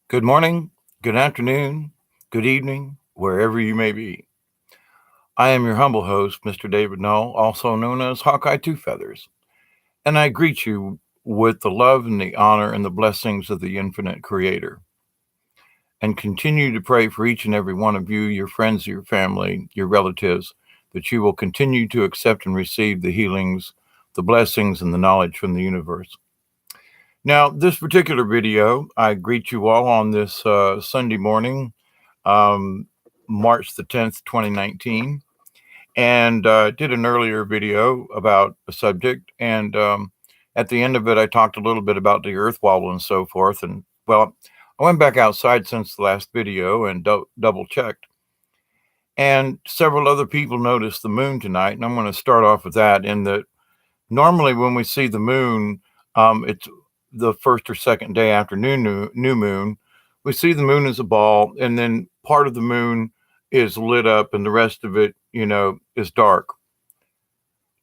Good morning, good afternoon, good evening, wherever you may be. I am your humble host, Mr. David Null, also known as Hawkeye Two Feathers, and I greet you with the love and the honor and the blessings of the infinite Creator, and continue to pray for each and every one of you, your friends, your family, your relatives, that you will continue to accept and receive the healings, the blessings, and the knowledge from the universe. Now, this particular video, I greet you all on this Sunday morning, um, March the 10th, 2019, and did an earlier video about a subject. And at the end of it, I talked a little bit about the earth wobble and so forth. And well, I went back outside since the last video and double checked. And several other people noticed the moon tonight. And I'm going to start off with that in that normally when we see the moon, it's the first or second day after new moon. We see the moon as a ball, and then part of the moon is lit up, and the rest of it, is dark.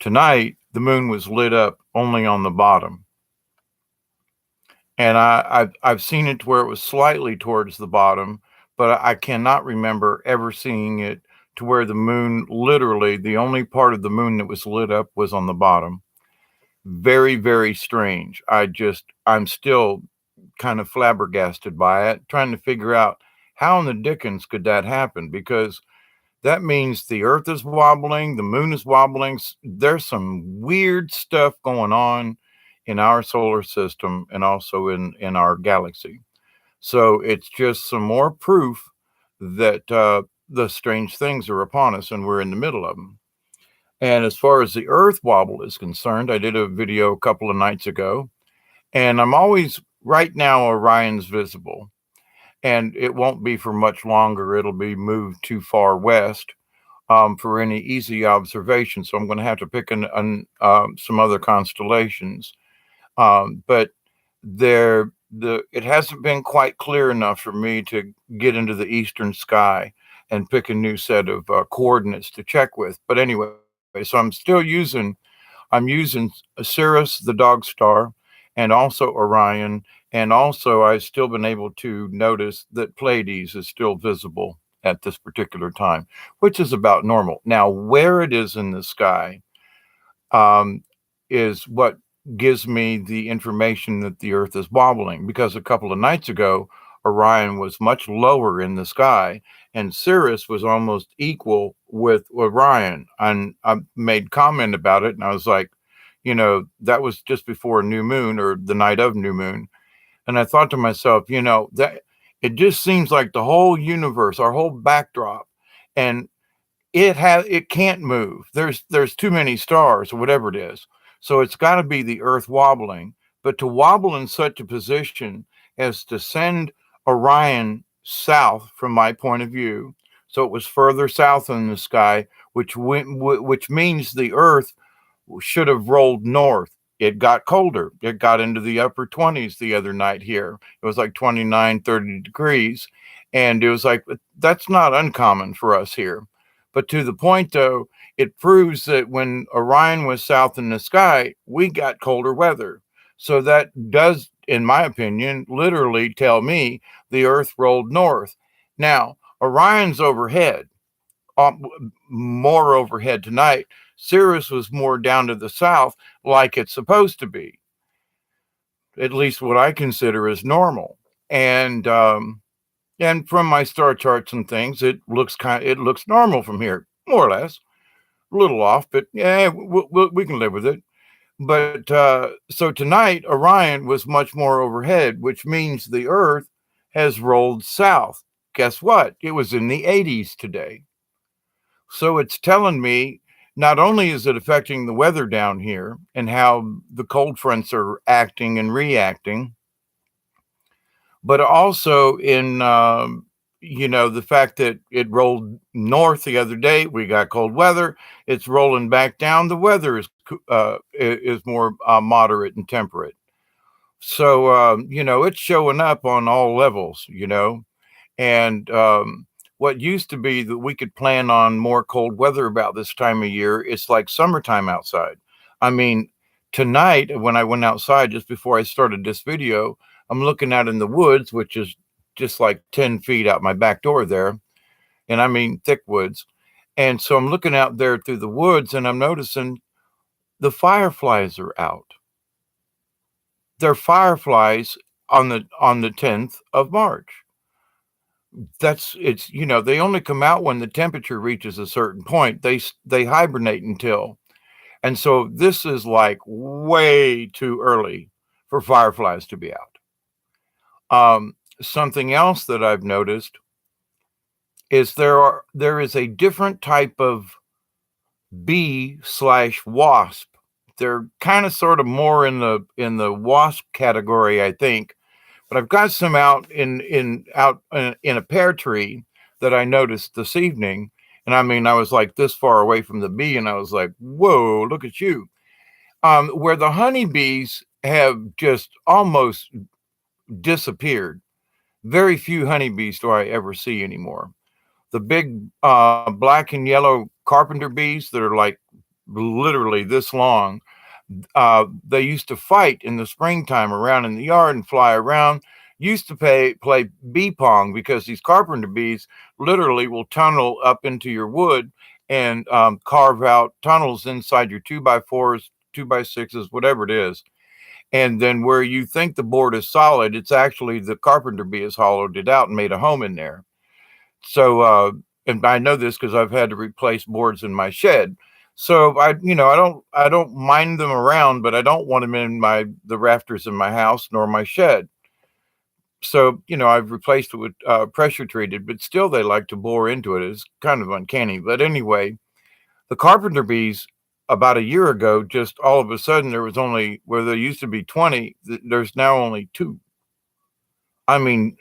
Tonight, the moon was lit up only on the bottom, and I've seen it to where it was slightly towards the bottom, but I cannot remember ever seeing it to where the moon, literally, the only part of the moon that was lit up was on the bottom. Very, very strange. I'm still kind of flabbergasted by it, trying to figure out how in the dickens could that happen? Because that means the earth is wobbling, the moon is wobbling. There's some weird stuff going on in our solar system and also in our galaxy. So it's just some more proof that the strange things are upon us and we're in the middle of them. And as far as the earth wobble is concerned, I did a video a couple of nights ago, and I'm always right now Orion's visible, and it won't be for much longer. It'll be moved too far west for any easy observation. So I'm going to have to pick some other constellations. But it hasn't been quite clear enough for me to get into the eastern sky and pick a new set of coordinates to check with. But anyway, so I'm using Sirius, the dog star, and also Orion, and also I've still been able to notice that Pleiades is still visible at this particular time, which is about normal. Now, where it is in the sky um, is what gives me the information that the Earth is wobbling, because a couple of nights ago, Orion was much lower in the sky, and Sirius was almost equal with Orion. And I made comment about it, and I was like, that was just before a new moon or the night of new moon. And I thought to myself, that it just seems like the whole universe, our whole backdrop, and it can't move. There's too many stars or whatever it is. So it's got to be the earth wobbling, but to wobble in such a position as to send Orion south from my point of view. So it was further south in the sky, which means the earth should have rolled north. It got colder. It got into the upper 20s the other night here. It was like 29, 30 degrees. And it was like, that's not uncommon for us here. But to the point, though, it proves that when Orion was south in the sky, we got colder weather. So that does, in my opinion, literally tell me the Earth rolled north. Now, Orion's overhead, more overhead tonight. Sirius was more down to the south, like it's supposed to be, at least what I consider as normal. And from my star charts and things, it looks normal from here, more or less. A little off, but yeah, we can live with it. But so tonight, Orion was much more overhead, which means the Earth has rolled south. Guess what? It was in the 80s today. So it's telling me not only is it affecting the weather down here and how the cold fronts are acting and reacting, but also in the fact that it rolled north the other day. We got cold weather. It's rolling back down. The weather is more moderate and temperate. So it's showing up on all levels. And what used to be that we could plan on more cold weather about this time of year, it's like summertime outside. I mean, tonight when I went outside just before I started this video, I'm looking out in the woods, which is just like 10 feet out my back door there. And I mean thick woods. And so I'm looking out there through the woods and I'm noticing the fireflies are out. They're fireflies on the 10th of March. That's it's they only come out when the temperature reaches a certain point. They hibernate until. And so this is like way too early for fireflies to be out. Something else that I've noticed is there is a different type of bee slash wasp. They're kind of sort of more in the wasp category, I think. But I've got some out in a pear tree that I noticed this evening. And I mean, I was like this far away from the bee, and I was like, "Whoa, look at you!" Where the honeybees have just almost disappeared. Very few honeybees do I ever see anymore. The big black and yellow carpenter bees that are like literally this long, they used to fight in the springtime around in the yard and fly around. Used to play bee pong because these carpenter bees literally will tunnel up into your wood and carve out tunnels inside your 2x4s, 2x6s, whatever it is. And then where you think the board is solid, it's actually the carpenter bee has hollowed it out and made a home in there. So, and I know this because I've had to replace boards in my shed. So I don't mind them around, but I don't want them in the rafters in my house nor my shed. So, I've replaced it with pressure treated, but still they like to bore into it. It's kind of uncanny. But anyway, the carpenter bees about a year ago, just all of a sudden there was only where there used to be 20, there's now only two. I mean,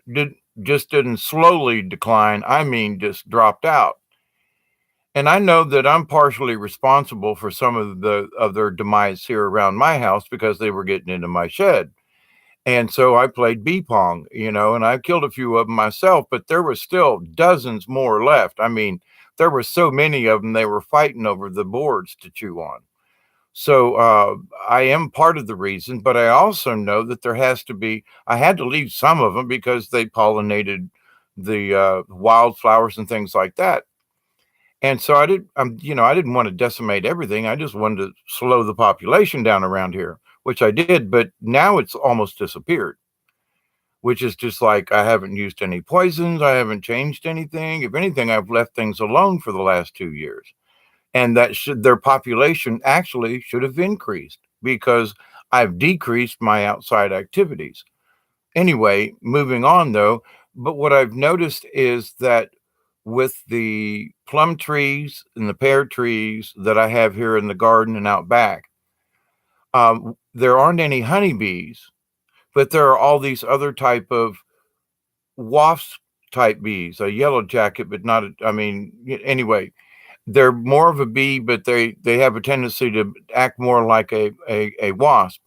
just didn't slowly decline. I mean, just dropped out. And I know that I'm partially responsible for some of their demise here around my house because they were getting into my shed. And so I played bee pong, and I killed a few of them myself, but there was still dozens more left. I mean, there were so many of them, they were fighting over the boards to chew on. So I am part of the reason, but I also know that I had to leave some of them because they pollinated the wildflowers and things like that. And so I didn't want to decimate everything. I just wanted to slow the population down around here, which I did. But now it's almost disappeared, which is just like I haven't used any poisons. I haven't changed anything. If anything, I've left things alone for the last 2 years. And their population actually should have increased because I've decreased my outside activities. Anyway, moving on though, but what I've noticed is that with the plum trees and the pear trees that I have here in the garden and out back, there aren't any honeybees, but there are all these other type of wasp type bees, a yellow jacket, but not, anyway, they're more of a bee, but they have a tendency to act more like a wasp.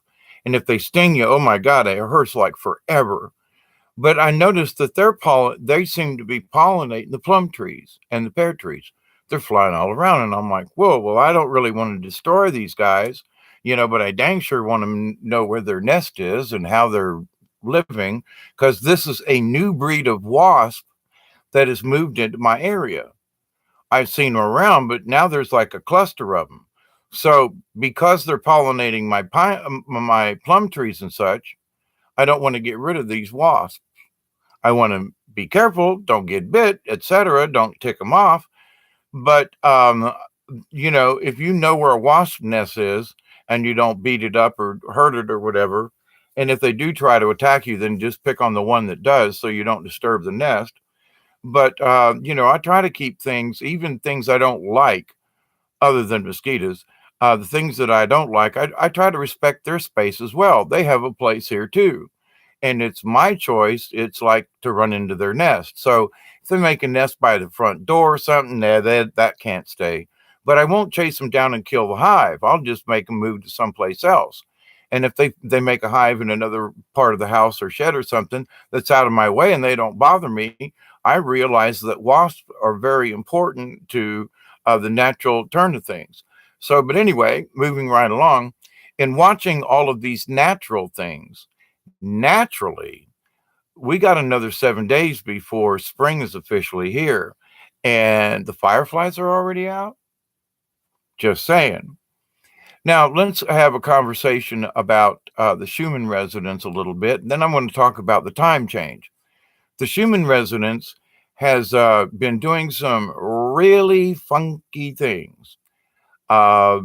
And if they sting you, oh my God, it hurts like forever. But I noticed that they seem to be pollinating the plum trees and the pear trees. They're flying all around, and I'm like, whoa, well, I don't really want to destroy these guys, but I dang sure want to know where their nest is and how they're living, because this is a new breed of wasp that has moved into my area. I've seen them around, but now there's like a cluster of them. So because they're pollinating my plum trees and such, I don't want to get rid of these wasps. I want to be careful, don't get bit, etc. Don't tick them off. But if you know where a wasp nest is and you don't beat it up or hurt it or whatever, and if they do try to attack you, then just pick on the one that does so you don't disturb the nest. But I try to keep things, even things I don't like, other than mosquitoes. The things that I don't like, I try to respect their space as well. They have a place here too, and it's my choice. It's like to run into their nest. So if they make a nest by the front door or something, that can't stay. But I won't chase them down and kill the hive. I'll just make them move to someplace else. And if they make a hive in another part of the house or shed or something that's out of my way and they don't bother me, I realize that wasps are very important to the natural turn of things. So, but anyway, moving right along, in watching all of these natural things, naturally, we got another 7 days before spring is officially here, and the fireflies are already out. Just saying. Now, let's have a conversation about the Schumann resonance a little bit. And then I'm going to talk about the time change. The Schumann resonance has been doing some really funky things. Uh,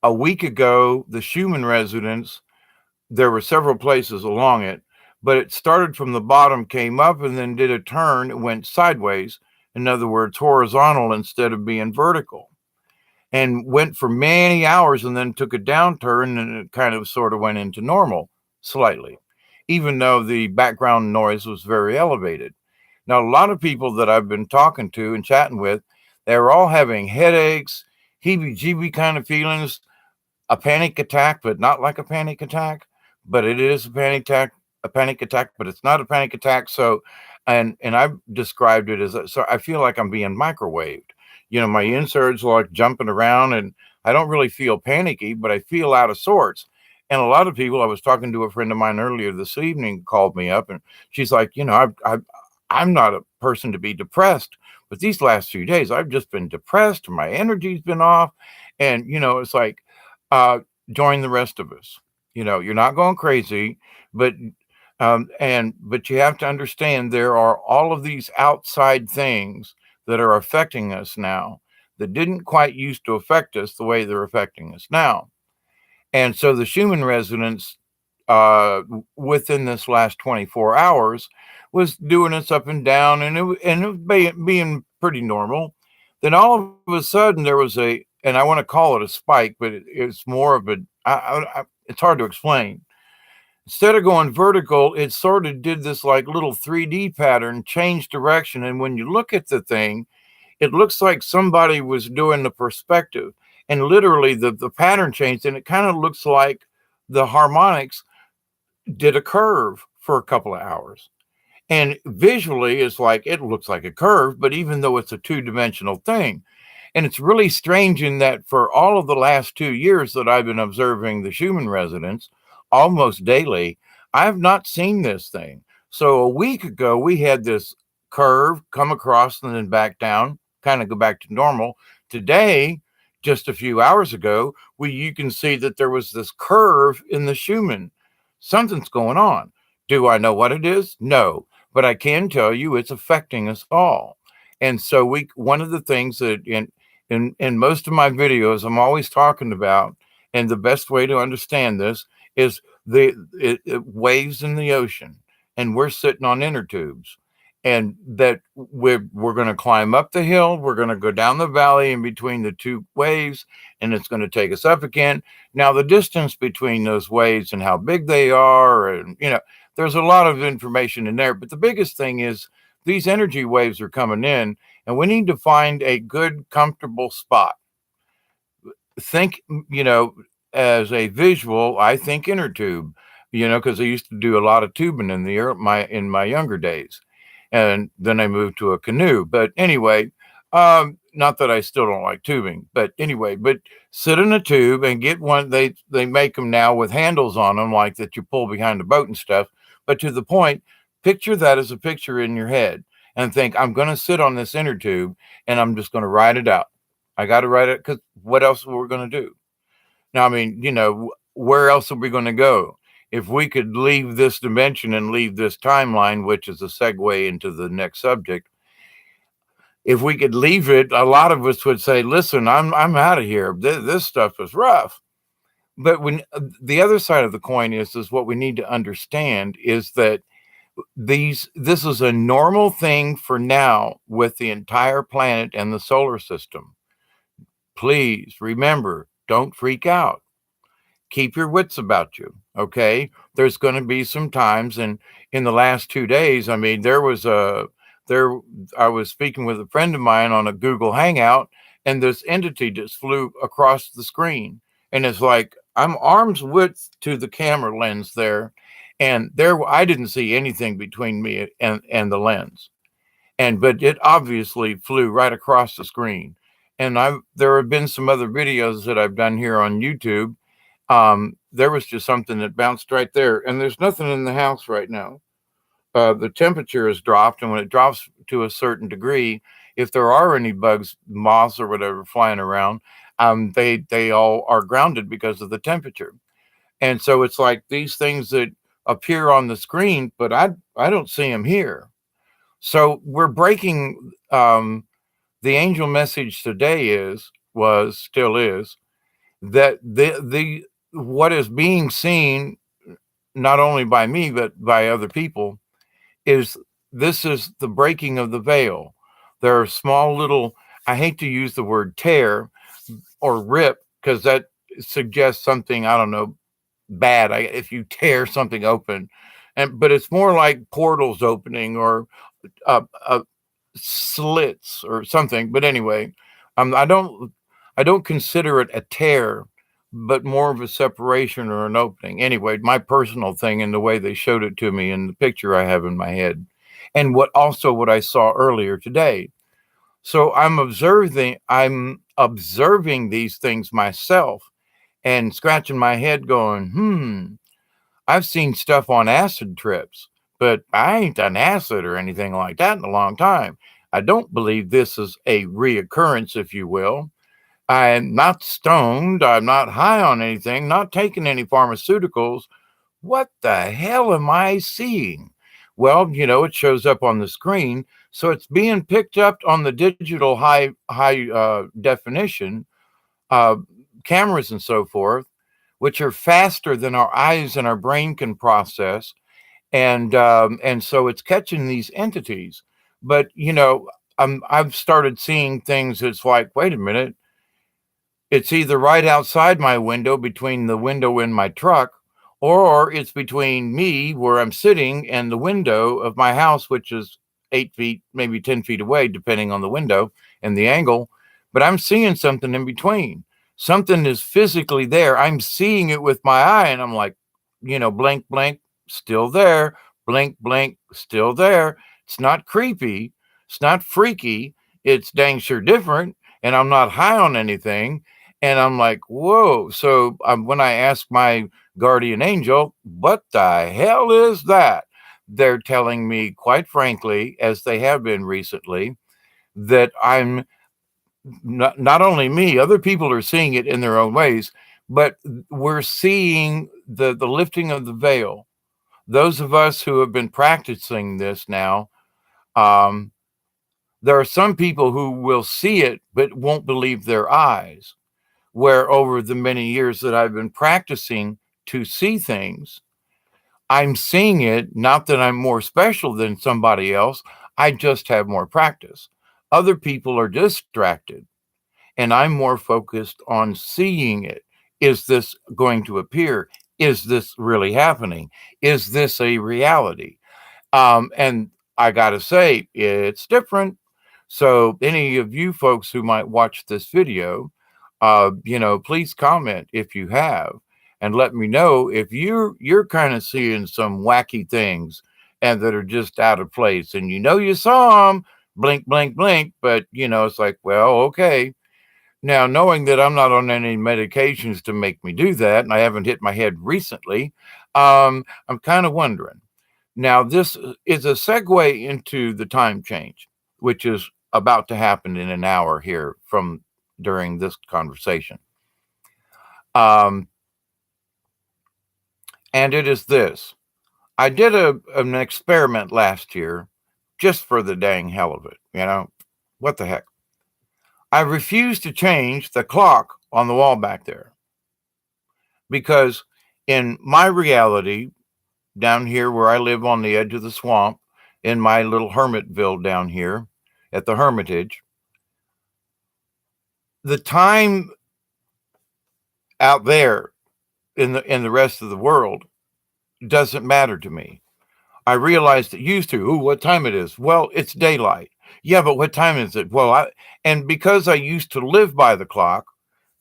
a week ago, the Schumann resonance, there were several places along it, but it started from the bottom, came up, and then did a turn, and went sideways. In other words, horizontal instead of being vertical, and went for many hours and then took a downturn, and it kind of sort of went into normal slightly, even though the background noise was very elevated. Now, a lot of people that I've been talking to and chatting with, they were all having headaches, heebie jeebie kind of feelings, a panic attack, but not like a panic attack, but it is a panic attack, but it's not a panic attack. So, and I described it as so I feel like I'm being microwaved. My inserts are like jumping around, and I don't really feel panicky, but I feel out of sorts. And a lot of people, I was talking to a friend of mine earlier this evening, called me up, and she's like, I'm not a person to be depressed, but these last few days I've just been depressed. My energy's been off, and it's like uh, join the rest of us. You're not going crazy, but but you have to understand there are all of these outside things that are affecting us now that didn't quite used to affect us the way they're affecting us now. And so the Schumann resonance within this last 24 hours was doing its up and down, and it was being pretty normal. Then all of a sudden there was and I want to call it a spike, but it's more of it's hard to explain. Instead of going vertical, it sort of did this like little 3D pattern, change direction. And when you look at the thing, it looks like somebody was doing the perspective, and literally the pattern changed, and it kind of looks like the harmonics did a curve for a couple of hours. And visually, it's like it looks like a curve, but even though it's a two-dimensional thing, and it's really strange in that for all of the last 2 years that I've been observing the Schumann resonance almost daily, I've not seen this thing. So a week ago, we had this curve come across and then back down, kind of go back to normal. Today, just a few hours ago, you can see that there was this curve in the Schumann. Something's going on. Do I know what it is? No, but I can tell you it's affecting us all. And so one of the things that in most of my videos I'm always talking about, and the best way to understand this is it waves in the ocean, and we're sitting on inner tubes, and that we're going to climb up the hill, we're going to go down the valley in between the two waves, and it's going to take us up again. Now, the distance between those waves and how big they are, and there's a lot of information in there, but the biggest thing is these energy waves are coming in, and we need to find a good, comfortable spot. Think, as a visual, I think inner tube, because I used to do a lot of tubing in my younger days, and then I moved to a canoe. But anyway, not that I still don't like tubing, but anyway, but sit in a tube and get one. They make them now with handles on them, like that you pull behind the boat and stuff. But to the point, picture that as a picture in your head, and think, I'm going to sit on this inner tube, and I'm just going to ride it out. I got to write it, because what else are we going to do? Now, I mean, where else are we going to go? If we could leave this dimension and leave this timeline, which is a segue into the next subject, if we could leave it, a lot of us would say, listen, I'm out of here. This stuff is rough. But when the other side of the coin is what we need to understand is that this is a normal thing for now with the entire planet and the solar system. Please remember, don't freak out. Keep your wits about you. Okay. There's going to be some times, and in the last 2 days, I mean, I was speaking with a friend of mine on a Google Hangout, and this entity just flew across the screen. And it's like I'm arm's width to the camera lens there. And I didn't see anything between me and the lens. But it obviously flew right across the screen. And there have been some other videos that I've done here on YouTube there was just something that bounced right there. And there's nothing in the house right now. The temperature has dropped, and when it drops to a certain degree, if there are any bugs, moths or whatever flying around, they all are grounded because of the temperature. And so it's like these things that appear on the screen, but I don't see them here. So we're breaking. The angel message today still is that the what is being seen not only by me but by other people is this is the breaking of the veil. There are small little, I hate to use the word tear or rip because that suggests something, I don't know, bad. If you tear something open, but it's more like portals opening or uh, slits or something. But anyway, I don't consider it a tear, but more of a separation or an opening. Anyway, my personal thing and the way they showed it to me in the picture I have in my head, and what I saw earlier today. So I'm observing these things myself and scratching my head, going, I've seen stuff on acid trips, but I ain't done acid or anything like that in a long time. I don't believe this is a reoccurrence, if you will. I'm not stoned. I'm not high on anything, not taking any pharmaceuticals. What the hell am I seeing? Well, it shows up on the screen. So it's being picked up on the digital high definition uh, cameras and so forth, which are faster than our eyes and our brain can process, and so it's catching these entities. But I've started seeing things that's like, wait a minute, it's either right outside my window, between the window in my truck, or it's between me where I'm sitting and the window of my house, which is 8 feet, maybe 10 feet away, depending on the window and the angle. But I'm seeing something in between. Something is physically there. I'm seeing it with my eye, and I'm like, blink, blink, still there. Blink, blink, still there. It's not creepy. It's not freaky. It's dang sure different. And I'm not high on anything. And I'm like, whoa. So when I ask my guardian angel, what the hell is that? They're telling me, quite frankly, as they have been recently, that I'm not only me, other people are seeing it in their own ways, but we're seeing the lifting of the veil. Those of us who have been practicing this now, um, there are some people who will see it but won't believe their eyes. Where over the many years that I've been practicing to see things, I'm seeing it, not that I'm more special than somebody else. I just have more practice. Other people are distracted, and I'm more focused on seeing it. Is this going to appear? Is this really happening? Is this a reality? And I got to say, it's different. So, any of you folks who might watch this video, please comment if you have, and let me know if you're kind of seeing some wacky things and that are just out of place, and you saw them, blink, blink, blink, but it's like, well, okay. Now, knowing that I'm not on any medications to make me do that, and I haven't hit my head recently, I'm kind of wondering. Now, this is a segue into the time change, which is about to happen in an hour here from during this conversation. Um, and it is this. I did an experiment last year just for the dang hell of it. What the heck? I refused to change the clock on the wall back there because in my reality, down here where I live on the edge of the swamp, in my little hermitville down here at the Hermitage, the time out there in the rest of the world doesn't matter to me. I realized it used to. Ooh, what time it is? Well, it's daylight. Yeah, but what time is it? And because I used to live by the clock,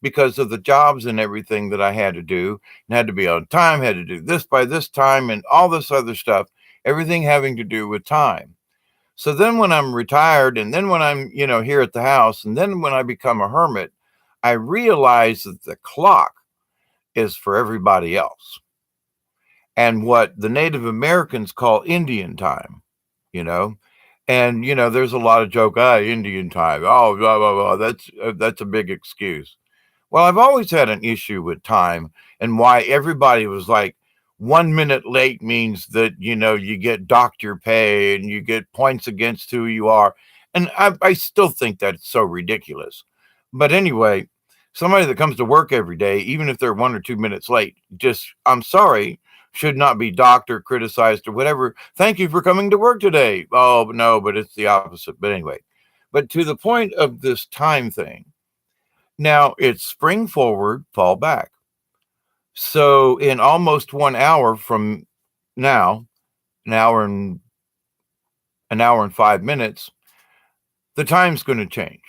because of the jobs and everything that I had to do, and had to be on time, had to do this by this time, and all this other stuff, everything having to do with time. So then when I'm retired, and then when I'm, here at the house, and then when I become a hermit, I realize that the clock is for everybody else. And what the Native Americans call Indian time, you know. And there's a lot of joke, Indian time. Oh, blah blah blah. That's a big excuse. Well, I've always had an issue with time and why everybody was like 1 minute late means that, you get doctor pay and you get points against who you are. And I still think that's so ridiculous. But anyway, somebody that comes to work every day, even if they're 1 or 2 minutes late, just, I'm sorry, should not be docked or criticized or whatever. Thank you for coming to work today. Oh, no, but it's the opposite. But anyway, but to the point of this time thing, now it's spring forward, fall back. So in almost 1 hour from now, an hour and 5 minutes, the time's going to change.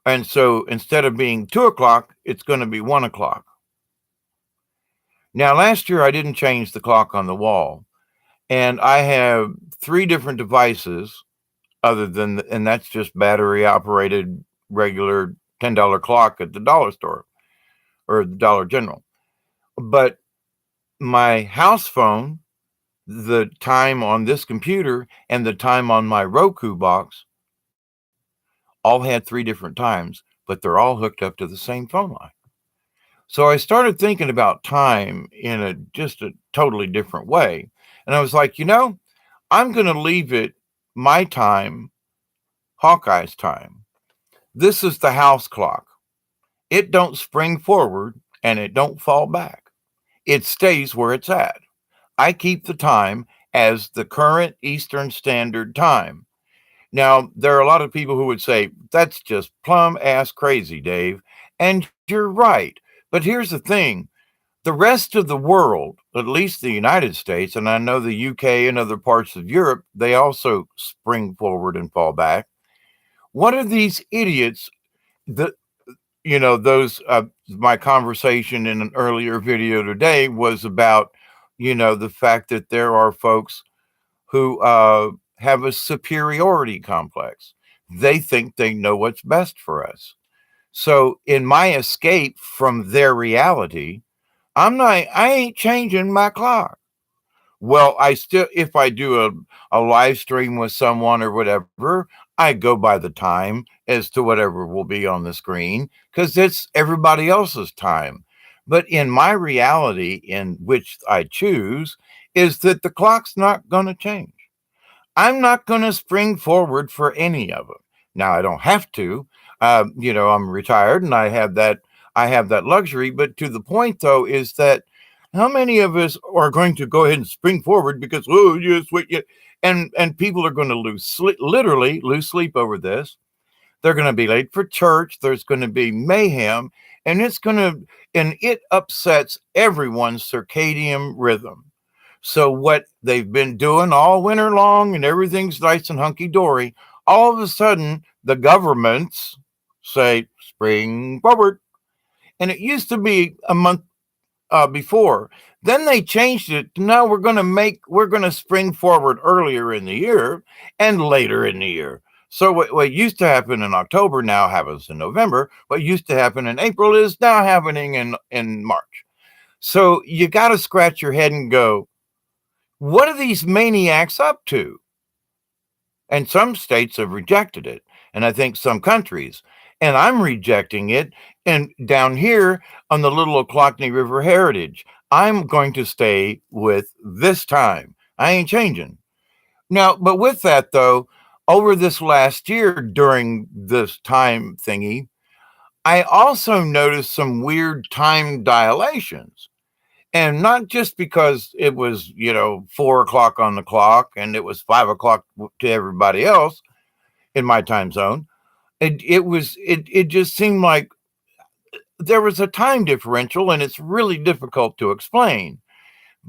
And so instead of being 2 o'clock, it's going to be 1 o'clock. Now, last year I didn't change the clock on the wall, and I have 3 different devices and that's just battery operated regular $10 clock at the dollar store or the Dollar General. But my house phone, the time on this computer, and the time on my Roku box all had 3 different times, but they're all hooked up to the same phone line. So I started thinking about time in just a totally different way. And I was like, I'm going to leave it my time, Hawkeye's time. This is the house clock. It don't spring forward and it don't fall back. It stays where it's at. I keep the time as the current Eastern Standard Time. Now, there are a lot of people who would say, that's just plumb ass crazy, Dave. And you're right. But here's the thing. The rest of the world, at least the United States, and I know the UK and other parts of Europe, they also spring forward and fall back. What are these idiots that, my conversation in an earlier video today was about, the fact that there are folks who have a superiority complex. They think they know what's best for us. So in my escape from their reality, I ain't changing my clock. Well, if I do a live stream with someone or whatever, I go by the time as to whatever will be on the screen because it's everybody else's time. But in my reality, in which I choose, is that the clock's not going to change. I'm not going to spring forward for any of them. Now I don't have to. I'm retired and I have that luxury. But to the point, though, is that how many of us are going to go ahead and spring forward because and people are going to literally lose sleep over this. They're going to be late for church. There's going to be mayhem, and it upsets everyone's circadian rhythm. So what they've been doing all winter long and everything's nice and hunky-dory, all of a sudden the governments say spring forward. And it used to be a month before. Then they changed it to now we're going to spring forward earlier in the year and later in the year. So what used to happen in October now happens in November. What used to happen in April is now happening in March. So you got to scratch your head and go, what are these maniacs up to? And some states have rejected it. And I think some countries. And I'm rejecting it. And down here on the Little Ochlockonee River Heritage, I'm going to stay with this time. I ain't changing. Now, but with that, though, over this last year during this time thingy, I also noticed some weird time dilations. And not just because it was, 4 o'clock on the clock and it was 5 o'clock to everybody else in my time zone. It just seemed like there was a time differential, and it's really difficult to explain.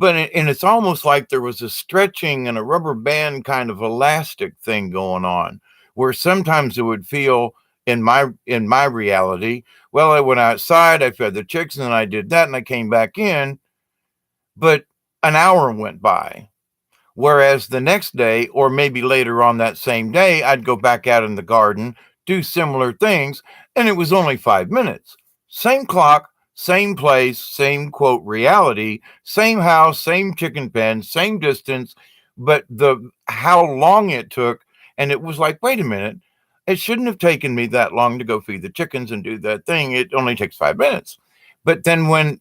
And it's almost like there was a stretching and a rubber band kind of elastic thing going on, where sometimes it would feel in my reality, well, I went outside, I fed the chicks, and then I did that, and I came back in, but an hour went by. Whereas the next day, or maybe later on that same day, I'd go back out in the garden, do similar things, and it was only 5 minutes. Same clock, same place, same quote reality, same house, same chicken pen, same distance, but the how long it took, and it was like, wait a minute, it shouldn't have taken me that long to go feed the chickens and do that thing. It only takes 5 minutes. But then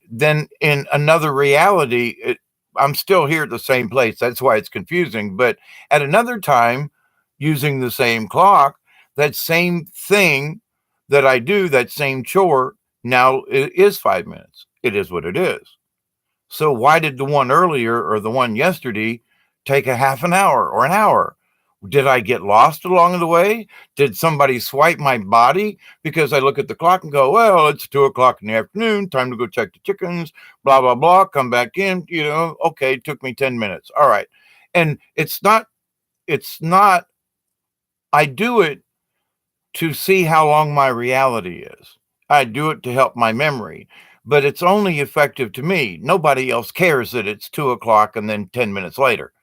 in another reality, I'm still here at the same place. That's why it's confusing. But at another time, using the same clock, that same thing that I do, that same chore, now it is 5 minutes. It is what it is. So why did the one earlier or the one yesterday take a half an hour or an hour? Did I get lost along the way? Did somebody swipe my body? Because I look at the clock and go, well, it's 2 o'clock in the afternoon, time to go check the chickens, blah, blah, blah, come back in, okay, it took me 10 minutes. All right. And it's not, I do it to see how long my reality is. I do it to help my memory, but it's only effective to me. Nobody else cares that it's 2 o'clock and then 10 minutes later.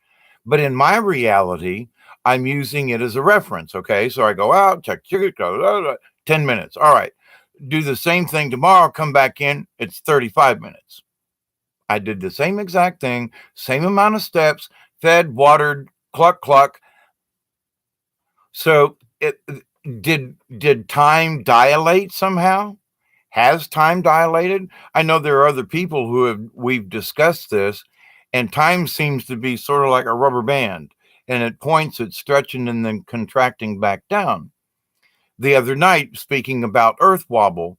But in my reality, I'm using it as a reference. Okay. So I go out, check ticket, go 10 minutes. All right. Do the same thing tomorrow, come back in, it's 35 minutes. I did the same exact thing, same amount of steps, fed, watered, cluck, cluck. So did time dilate somehow? Has time dilated? I know there are other people we've discussed this, and time seems to be sort of like a rubber band, and at points it's stretching and then contracting back down. The other night, speaking about Earth Wobble,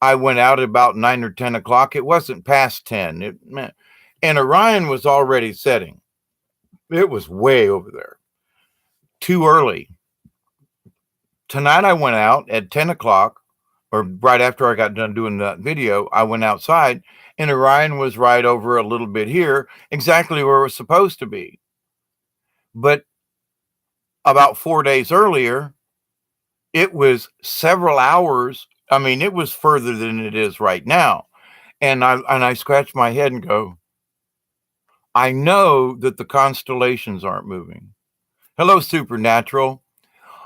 I went out at about 9 or 10 o'clock. It wasn't past 10. And Orion was already setting. It was way over there. Too early. Tonight I went out at 10 o'clock, or right after I got done doing that video. I went outside and Orion was right over a little bit here, exactly where it was supposed to be. But about 4 days earlier, it was several hours. I mean, it was further than it is right now. And I scratch my head and go, I know that the constellations aren't moving. Hello, Supernatural.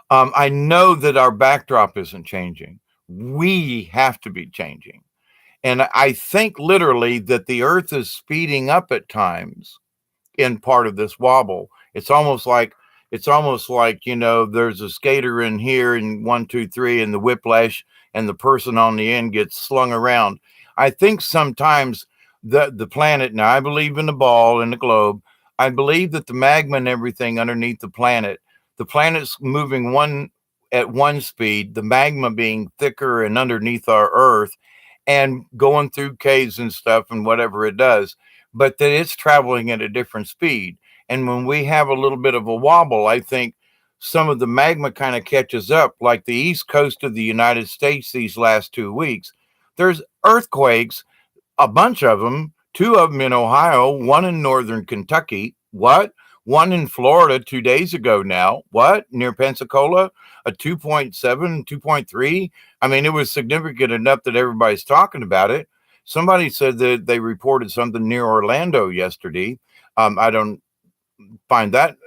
I know that our backdrop isn't changing. We have to be changing. And I think literally that the earth is speeding up at times in part of this wobble. It's almost like, there's a skater in here and 1, 2, 3, and the whiplash and the person on the end gets slung around. I think sometimes the planet, now I believe in the ball and the globe. I believe that the magma and everything underneath the planet's moving at one speed, the magma being thicker and underneath our earth and going through caves and stuff and whatever it does, but that it's traveling at a different speed. And when we have a little bit of a wobble, I think some of the magma kind of catches up, like the east coast of the United States these last 2 weeks. There's earthquakes, a bunch of them, two of them in Ohio, one in northern Kentucky. What? One in Florida 2 days ago now. What? Near Pensacola, a 2.7, 2.3. I mean, it was significant enough that everybody's talking about it. Somebody said that they reported something near Orlando yesterday. I don't find that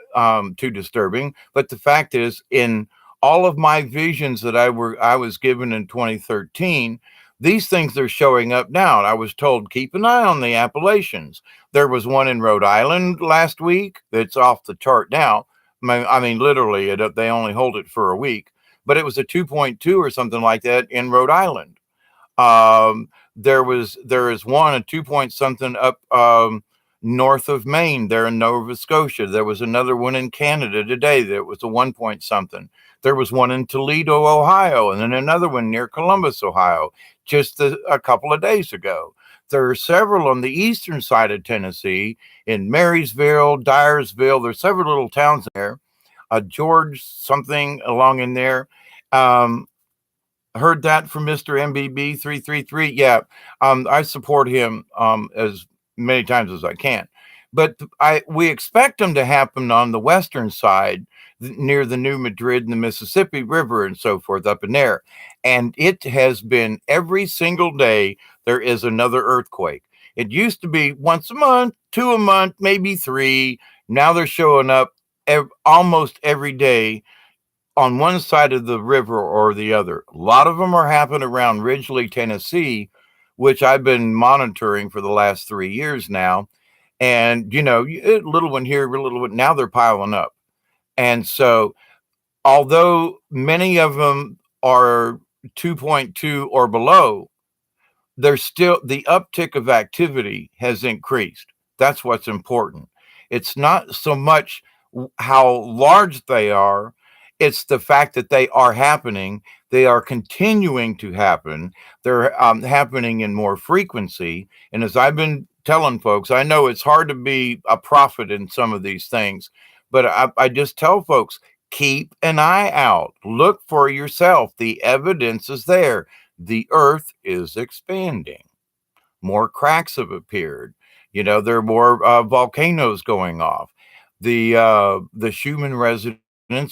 too disturbing. But the fact is, in all of my visions that I was given in 2013, these things are showing up now. And I was told, keep an eye on the Appalachians. There was one in Rhode Island last week that's off the chart now. I mean, literally, they only hold it for a week, but it was a 2.2 or something like that in Rhode Island. There is one, a 2 point something up north of Maine, there in Nova Scotia. There was another one in Canada today. There was a 1 point something. There was one in Toledo, Ohio, and then another one near Columbus, Ohio, just a couple of days ago. There are several on the eastern side of Tennessee, in Marysville, Dyersville. There's several little towns there. George something along in there. Heard that from Mr. MBB 333. Yeah, I support him as many times as I can. But we expect them to happen on the western side, near the New Madrid and the Mississippi River and so forth up in there. And it has been every single day there is another earthquake. It used to be once a month, two a month, maybe three. Now they're showing up almost every day on one side of the river or the other. A lot of them are happening around Ridgely, Tennessee, which I've been monitoring for the last 3 years now. And, a little one here, a little one, now they're piling up. And so, although many of them are 2.2 or below, there's still the uptick of activity has increased. That's what's important. It's not so much how large they are, it's the fact that they are happening. They are continuing to happen. They're happening in more frequency. And as I've been telling folks, I know it's hard to be a prophet in some of these things, but I just tell folks, keep an eye out, look for yourself. The evidence is there. The earth is expanding. More cracks have appeared. There are more volcanoes going off. The Schumann resonance,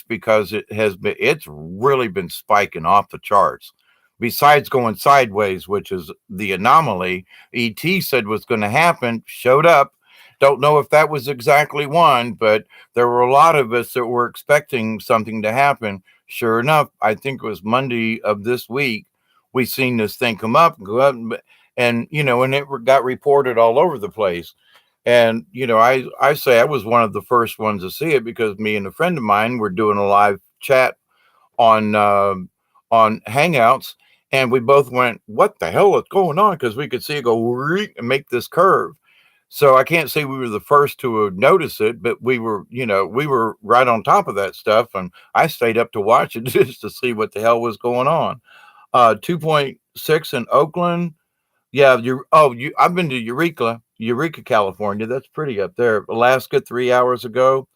because it's really been spiking off the charts. Besides going sideways, which is the anomaly ET said was going to happen, showed up. Don't know if that was exactly one, but there were a lot of us that were expecting something to happen. Sure enough, I think it was Monday of this week, we seen this thing come up and go up, and it got reported all over the place. And I say I was one of the first ones to see it because me and a friend of mine were doing a live chat on Hangouts, and we both went, "What the hell is going on?" Because we could see it go and make this curve. So I can't say we were the first to notice it, but we were right on top of that stuff, and I stayed up to watch it just to see what the hell was going on. 2.6 in Oakland. Yeah, I've been to Eureka, California. That's pretty up there. Alaska 3 hours ago.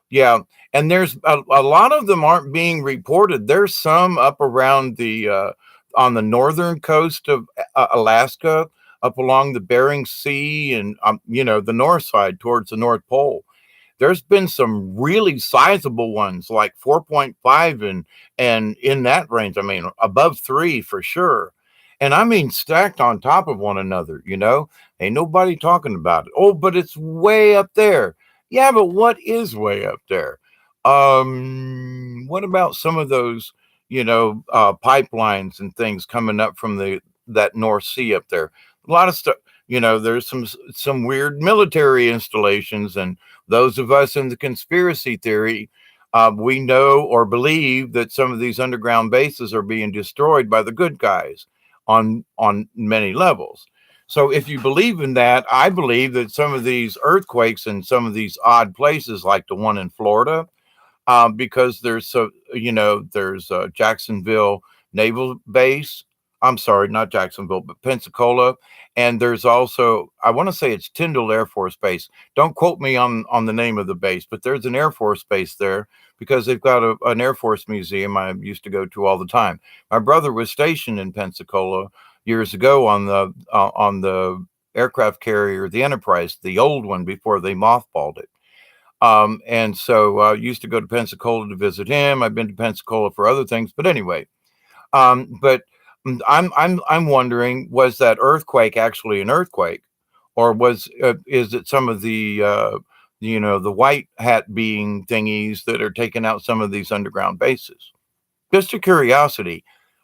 Yeah, and there's a lot of them aren't being reported. There's some up around the on the northern coast of Alaska, up along the Bering Sea, and the north side towards the North Pole. There's been some really sizable ones like 4.5 and in that range. I mean, above 3 for sure. And I mean stacked on top of one another. Ain't nobody talking about it. Oh, but it's way up there. Yeah, but what is way up there? What about some of those, pipelines and things coming up from the that North Sea up there? A lot of stuff. There's some weird military installations, and those of us in the conspiracy theory, we know or believe that some of these underground bases are being destroyed by the good guys on many levels. So if you believe in that, I believe that some of these earthquakes in some of these odd places, like the one in Florida, because there's Jacksonville Naval Base. I'm sorry, not Jacksonville, but Pensacola, and there's also, I want to say it's Tyndall Air Force Base. Don't quote me on the name of the base, but there's an Air Force base there because they've got an Air Force museum I used to go to all the time. My brother was stationed in Pensacola years ago on the aircraft carrier, the Enterprise, the old one before they mothballed it. And so I used to go to Pensacola to visit him. I've been to Pensacola for other things, but anyway, but I'm wondering, was that earthquake actually an earthquake, or is it some of the white hat being thingies that are taking out some of these underground bases? Just a curiosity.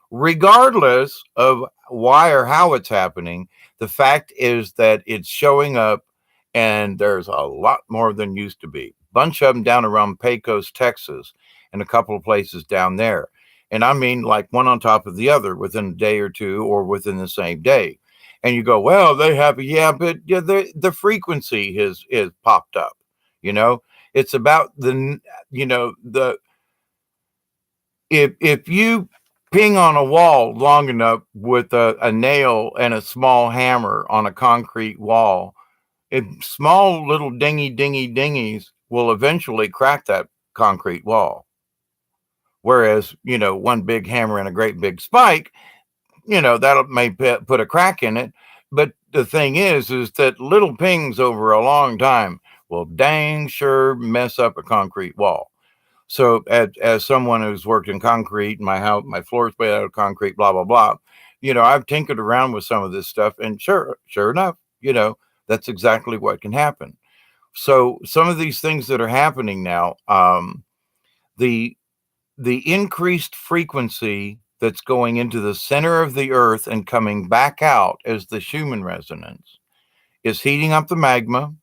Regardless of why or how it's happening, the fact is that it's showing up, and there's a lot more than used to be. Bunch of them down around Pecos, Texas, and a couple of places down there. And I mean, like one on top of the other within a day or two, or within the same day. And you go, well, they have, yeah, but yeah, the frequency is popped up. You know, it's about the if you ping on a wall long enough with a nail and a small hammer on a concrete wall, small little dingies will eventually crack that concrete wall. Whereas, one big hammer and a great big spike, that may put a crack in it. But the thing is that little pings over a long time will dang sure mess up a concrete wall. So as someone who's worked in concrete, my house, my floor's made out of concrete, blah, blah, blah, I've tinkered around with some of this stuff, and sure enough, that's exactly what can happen. So some of these things that are happening now, the increased frequency that's going into the center of the earth and coming back out as the Schumann resonance is heating up the magma.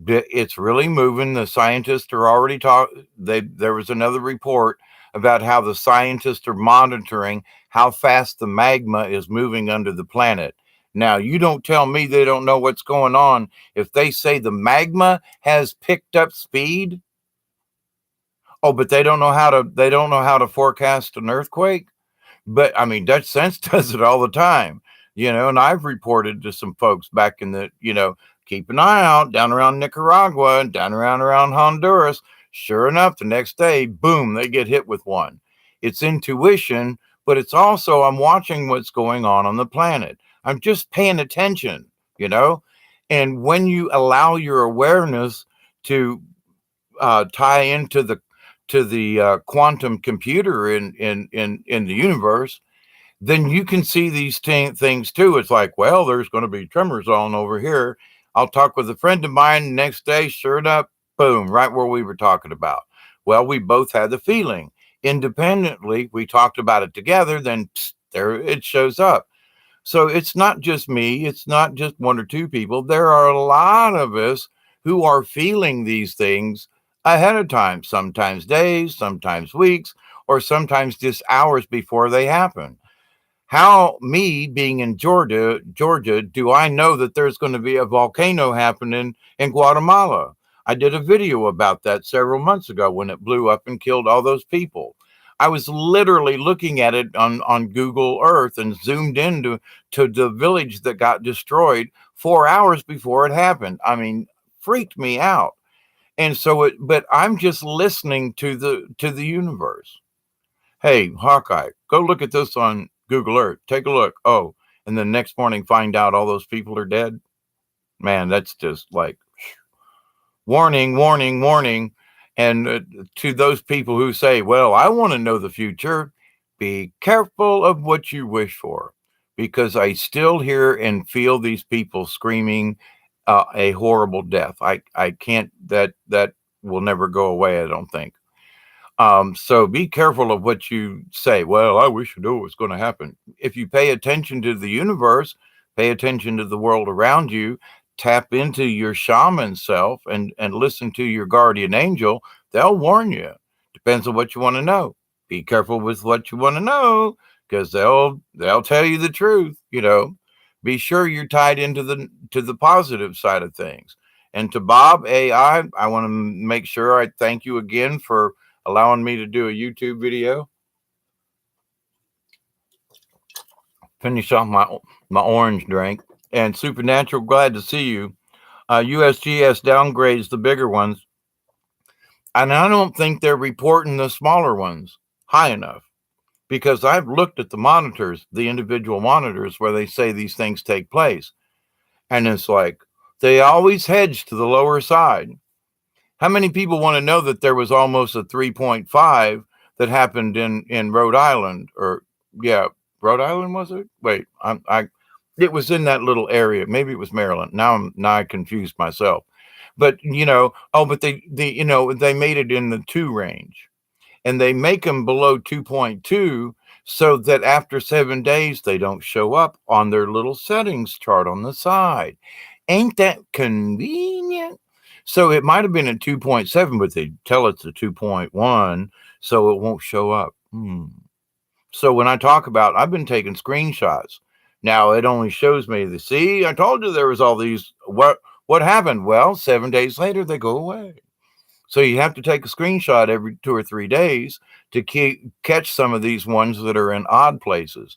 It's really moving. The scientists are already talking. There was another report about how the scientists are monitoring how fast the magma is moving under the planet. Now, you don't tell me they don't know what's going on if they say the magma has picked up speed. Oh, but they don't know how to forecast an earthquake. But I mean, Dutch Sense does it all the time, and I've reported to some folks back in keep an eye out down around Nicaragua and down around Honduras. Sure enough, the next day, boom, they get hit with one. It's intuition, but it's also I'm watching what's going on the planet. I'm just paying attention, you know? And when you allow your awareness to tie into the quantum computer in the universe, then you can see these things too. It's like, well, there's going to be tremors on over here. I'll talk with a friend of mine next day. Sure enough, boom, right where we were talking about. Well, we both had the feeling. Independently, we talked about it together. Then there it shows up. So it's not just me. It's not just one or two people. There are a lot of us who are feeling these things ahead of time, sometimes days, sometimes weeks, or sometimes just hours before they happen. How, me being in Georgia, do I know that there's going to be a volcano happening in Guatemala? I did a video about that several months ago when it blew up and killed all those people. I was literally looking at it on Google Earth and zoomed into to the village that got destroyed 4 hours before it happened. I mean, freaked me out. And so but I'm just listening to the universe. Hey, Hawkeye, go look at this on Google Earth. Take a look. Oh, and the next morning find out all those people are dead. Man, that's just like warning, warning, warning. And to those people who say, well, I want to know the future, be careful of what you wish for, because I still hear and feel these people screaming a horrible death. I can't, that will never go away, I don't think. So be careful of what you say. Well, I wish I knew what's going to happen. If you pay attention to the universe, pay attention to the world around you, tap into your shaman self and listen to your guardian angel, they'll warn you. Depends on what you want to know. Be careful with what you want to know, because they'll tell you the truth. Be sure you're tied into the positive side of things. And to Bob AI, I want to make sure I thank you again for allowing me to do a YouTube video. Finish off my orange drink. And Supernatural, glad to see you. USGS downgrades the bigger ones, and I don't think they're reporting the smaller ones high enough, because I've looked at the monitors, the individual monitors where they say these things take place, and it's like they always hedge to the lower side. How many people want to know that there was almost a 3.5 that happened in Rhode Island? Or yeah, Rhode Island, was it? Wait, it was in that little area. Maybe it was Maryland. Now I confused myself. But but they made it in the 2 range, and they make them below 2.2 so that after 7 days they don't show up on their little settings chart on the side. Ain't that convenient? So it might have been at 2.7, but they tell it's a 2.1, so it won't show up. So when I talk about, I've been taking screenshots. Now it only shows me see, I told you there was all these. What happened? Well, 7 days later they go away. So you have to take a screenshot every 2 or 3 days to catch some of these ones that are in odd places.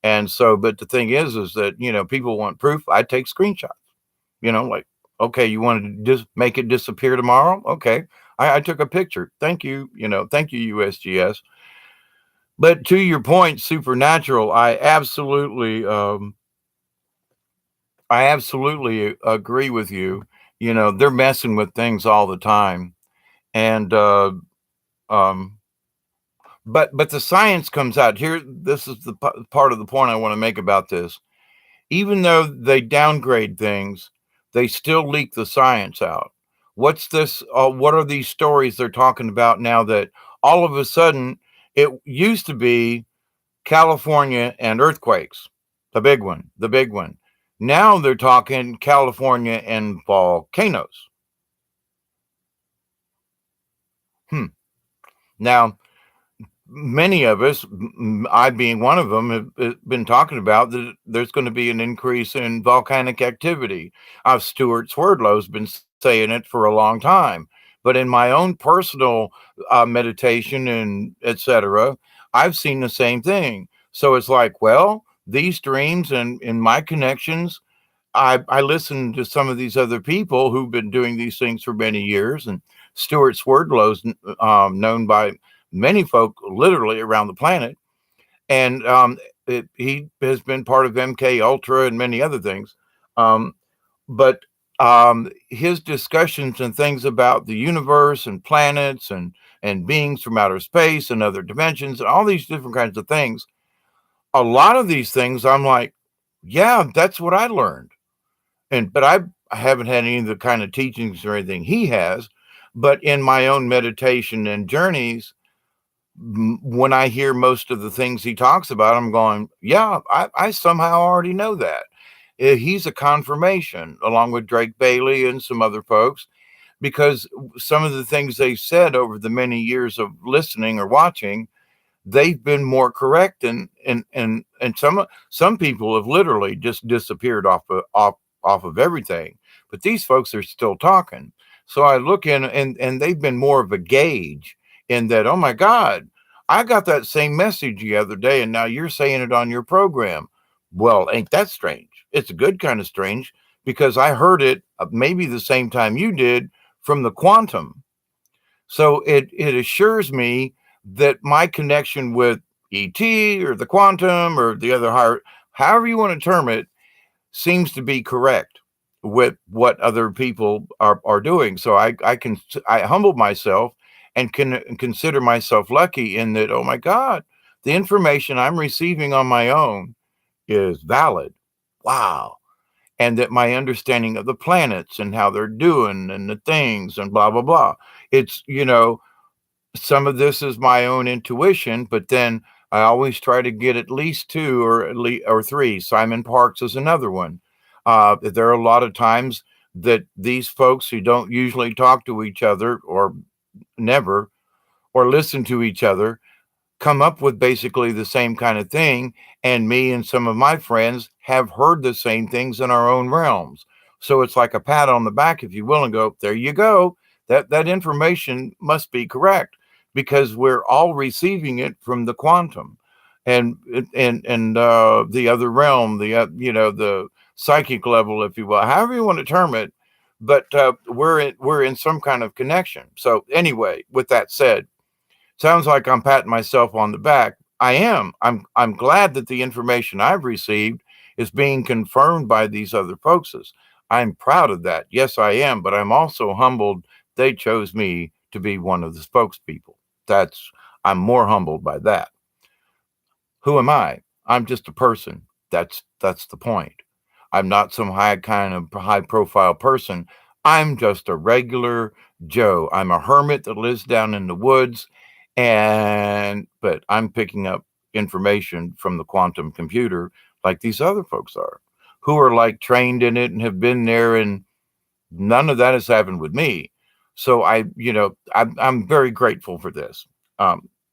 And so, but the thing is that people want proof. I take screenshots. Like, okay, you want to just make it disappear tomorrow? Okay, I took a picture. Thank you. Thank you, USGS. But to your point, Supernatural, I absolutely agree with you. They're messing with things all the time, and um, but the science comes out here. This is the part of the point I want to make about this. Even though they downgrade things, they still leak the science out. What's this? What are these stories they're talking about now that all of a sudden it used to be California and earthquakes. The big one, the big one. Now they're talking California and volcanoes. Hmm. Now, many of us, I being one of them, have been talking about that there's going to be an increase in volcanic activity. Stuart Swerdlow's been saying it for a long time, but in my own personal meditation and etc., I've seen the same thing. So it's like, well, these dreams and in my connections, I listen to some of these other people who've been doing these things for many years, and Stuart Swerdlow's known by many folk literally around the planet, and he has been part of MK Ultra and many other things. Um, but his discussions and things about the universe and planets and beings from outer space and other dimensions and all these different kinds of things. A lot of these things, I'm like, yeah, that's what I learned. But I haven't had any of the kind of teachings or anything he has. But in my own meditation and journeys, when I hear most of the things he talks about, I'm going, yeah, I somehow already know that. He's a confirmation, along with Drake Bailey and some other folks, because some of the things they said over the many years of listening or watching, they've been more correct, and some people have literally just disappeared off of everything, but these folks are still talking. So I look in, and they've been more of a gauge in that, oh my god, I got that same message the other day and now you're saying it on your program. Well, ain't that strange? It's a good kind of strange, because I heard it maybe the same time you did from the quantum. So it assures me that my connection with ET or the quantum or the other higher, however you want to term it, seems to be correct with what other people are doing. So I humble myself and can consider myself lucky in that, oh my God, the information I'm receiving on my own is valid. Wow. And that my understanding of the planets and how they're doing and the things and blah blah blah. It's, some of this is my own intuition, but then I always try to get at least two or at least or three. Simon Parks is another one. There are a lot of times that these folks who don't usually talk to each other or never or listen to each other come up with basically the same kind of thing. And me and some of my friends have heard the same things in our own realms. So it's like a pat on the back, if you will, and go, there you go. That information must be correct, because we're all receiving it from the quantum and the other realm, the psychic level, if you will, however you want to term it. But we're in some kind of connection. So anyway, with that said, sounds like I'm patting myself on the back. I am. I'm glad that the information I've received is being confirmed by these other folks. I'm proud of that. Yes, I am, but I'm also humbled they chose me to be one of the spokespeople. That's I'm more humbled by that. Who am I? I'm just a person. That's the point. I'm not some high profile person. I'm just a regular Joe. I'm a hermit that lives down in the woods, and but I'm picking up information from the quantum computer like these other folks are, who are like trained in it and have been there, and none of that has happened with me. So I'm very grateful for this.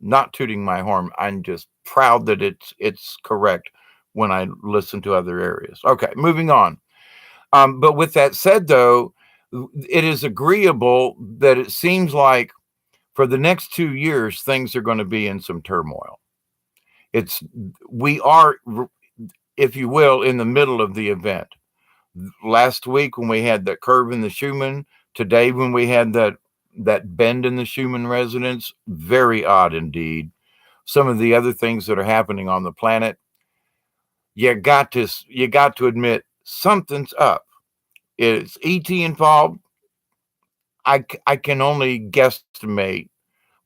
Not tooting my horn. I'm just proud that it's correct when I listen to other areas. Okay, moving on. But with that said, though, it is agreeable that it seems like for the next 2 years things are going to be in some turmoil. It's we are, if you will, in the middle of the event. Last week when we had that curve in the Schumann, today when we had that bend in the Schumann resonance, very odd indeed. Some of the other things that are happening on the planet, you got to admit something's up. Is ET involved? I can only guesstimate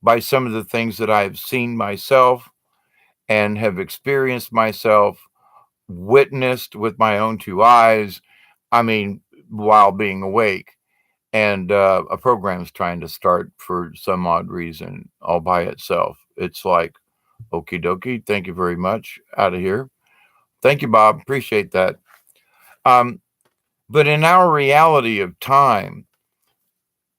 by some of the things that I've seen myself and have experienced myself, witnessed with my own two eyes. I mean, while being awake. And a program's trying to start for some odd reason all by itself. It's like, Okie dokie. Thank you very much. Out of here. Thank you, Bob. Appreciate that. Um, but in our reality of time,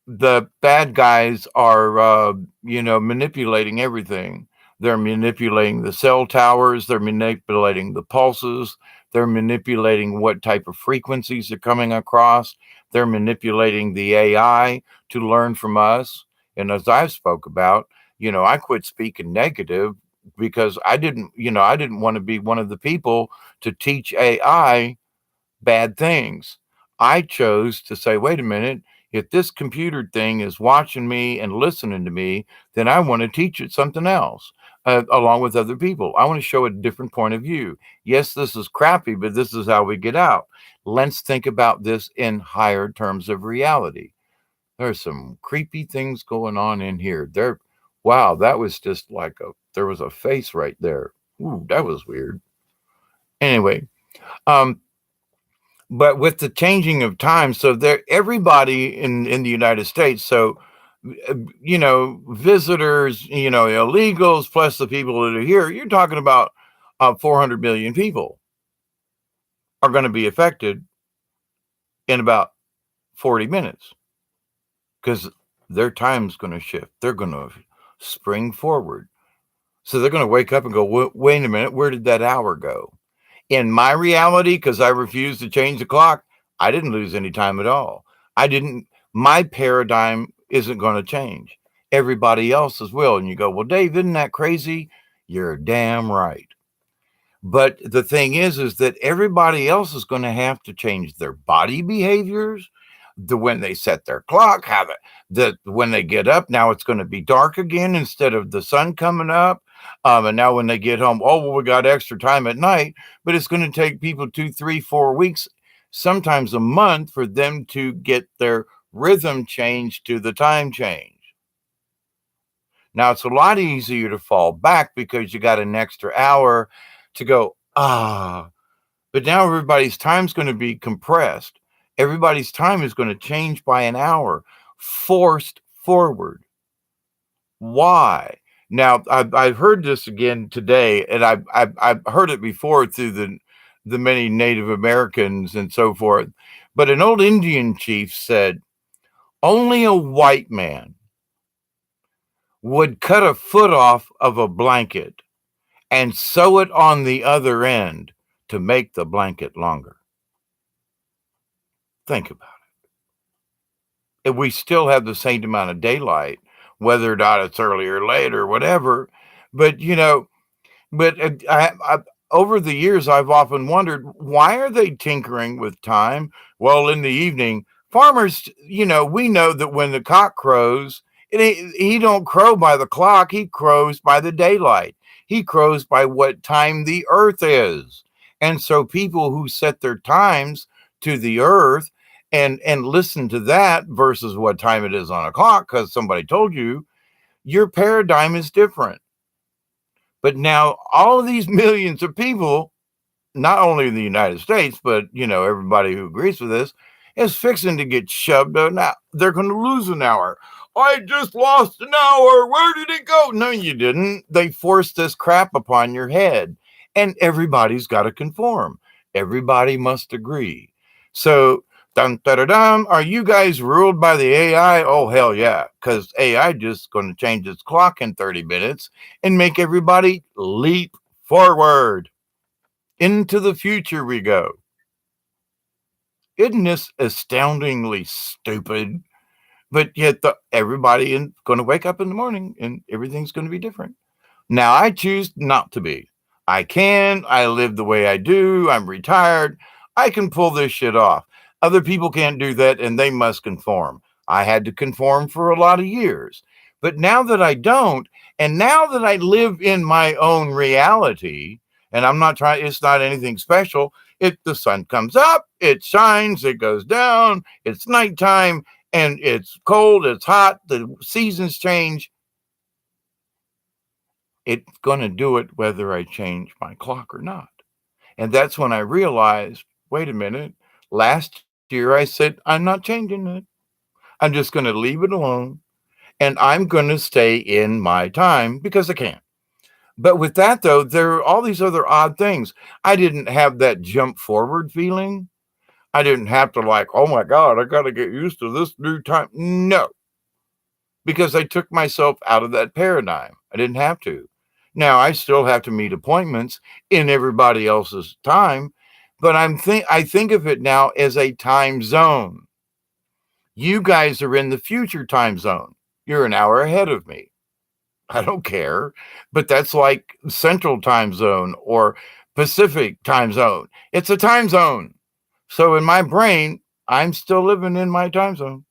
the bad guys are, manipulating everything. They're manipulating the cell towers. They're manipulating the pulses. They're manipulating what type of frequencies are coming across. They're manipulating the AI to learn from us. And as I've spoke about, I quit speaking negative because I didn't want to be one of the people to teach AI bad things. I chose to say, wait a minute, if this computer thing is watching me and listening to me, then I want to teach it something else along with other people. I want to show a different point of view. Yes, this is crappy, but this is how we get out. Let's think about this in higher terms of reality. There's some creepy things going on in here. Wow, that was just like there was a face right there. Ooh, that was weird. Anyway, um, but with the changing of time, so there everybody in the United States, so visitors, illegals plus the people that are here, you're talking about 400 million people are going to be affected in about 40 minutes because their time's going to shift. They're going to spring forward. So they're going to wake up and go, wait a minute, where did that hour go? In my reality, because I refused to change the clock, I didn't lose any time at all. I didn't, my paradigm isn't going to change. Everybody else's will. And you go, well, Dave, isn't that crazy? You're damn right. But the thing is that everybody else is going to have to change their body behaviors, when they set their clock, when they get up. Now it's going to be dark again instead of the sun coming up. And now when they get home, oh well, we got extra time at night, but it's going to take people 2, 3, 4 weeks, sometimes a month, for them to get their rhythm changed to the time change. Now it's a lot easier to fall back because you got an extra hour to go, but now everybody's time's going to be compressed. Everybody's time is going to change by an hour, forced forward. Why? Now I've heard this again today, and I've heard it before through the many Native Americans and so forth. But an old Indian chief said, only a white man would cut a foot off of a blanket and sew it on the other end to make the blanket longer. Think about it. If we still have the same amount of daylight, whether or not it's early or late or whatever, but over the years, I've often wondered, why are they tinkering with time? Well, in the evening, farmers, we know that when the cock crows, he don't crow by the clock. He crows by the daylight. He crows by what time the earth is. And so people who set their times to the earth and listen to that versus what time it is on a clock because somebody told you, your paradigm is different. But now all of these millions of people, not only in the United States, but everybody who agrees with this, is fixing to get shoved out. Now they're going to lose an hour. I just lost an hour. Where did it go? No, you didn't. They forced this crap upon your head, and everybody's got to conform. Everybody must agree. So, dun, dun, dun, dun, are you guys ruled by the AI? Oh, hell yeah, because AI just going to change its clock in 30 minutes and make everybody leap forward. Into the future we go. Isn't this astoundingly stupid? But yet everybody is going to wake up in the morning and everything's going to be different. Now I choose not to be. I live the way I do. I'm retired. I can pull this shit off. Other people can't do that and they must conform. I had to conform for a lot of years. But now that I don't, and now that I live in my own reality, and it's not anything special. The sun comes up, it shines, it goes down, it's nighttime, and it's cold, it's hot, the seasons change. It's going to do it whether I change my clock or not. And that's when I realized, wait a minute, last year I said, I'm not changing it. I'm just going to leave it alone and I'm going to stay in my time because I can. But with that though, there are all these other odd things. I didn't have that jump forward feeling. I didn't have to like, oh my God, I got to get used to this new time. No, because I took myself out of that paradigm. I didn't have to. Now I still have to meet appointments in everybody else's time, but I think of it now as a time zone. You guys are in the future time zone. You're an hour ahead of me. I don't care, but that's like Central time zone or Pacific time zone. It's a time zone. So in my brain, I'm still living in my time zone,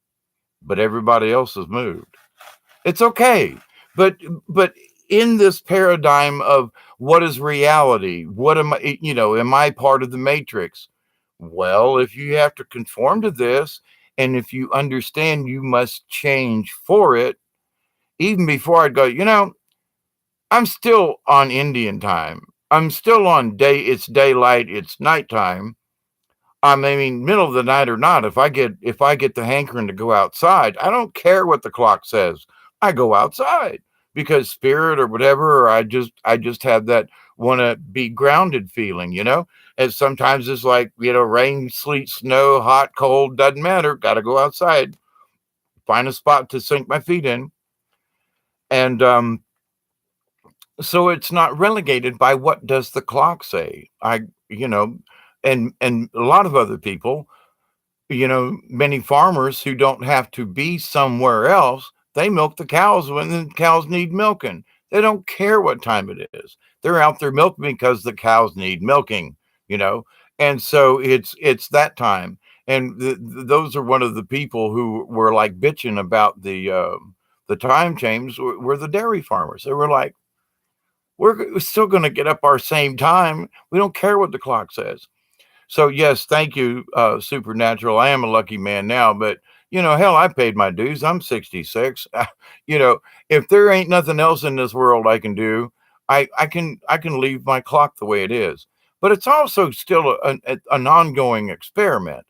but everybody else has moved. It's okay. But but in this paradigm of what is reality? What am I, am I part of the matrix? Well, if you have to conform to this and if you understand you must change for it, even before I'd go, I'm still on Indian time. I'm still on it's daylight, it's nighttime. I mean, middle of the night or not, if I get the hankering to go outside, I don't care what the clock says. I go outside because spirit or whatever, or I just have that want to be grounded feeling. And sometimes it's like, rain, sleet, snow, hot, cold, doesn't matter. Got to go outside, find a spot to sink my feet in. And so it's not relegated by what does the clock say. You know, and a lot of other people, many farmers who don't have to be somewhere else, they milk the cows when the cows need milking. They don't care what time it is. They're out there milking because the cows need milking, you know. And so it's that time. And those are one of the people who were like bitching about the time change were the dairy farmers. They were like, we're still going to get up our same time. We don't care what the clock says. So yes, thank you, Supernatural. I am a lucky man now, but hell, I paid my dues. I'm 66. you know, if there ain't nothing else in this world I can do, I can leave my clock the way it is. But it's also still an ongoing experiment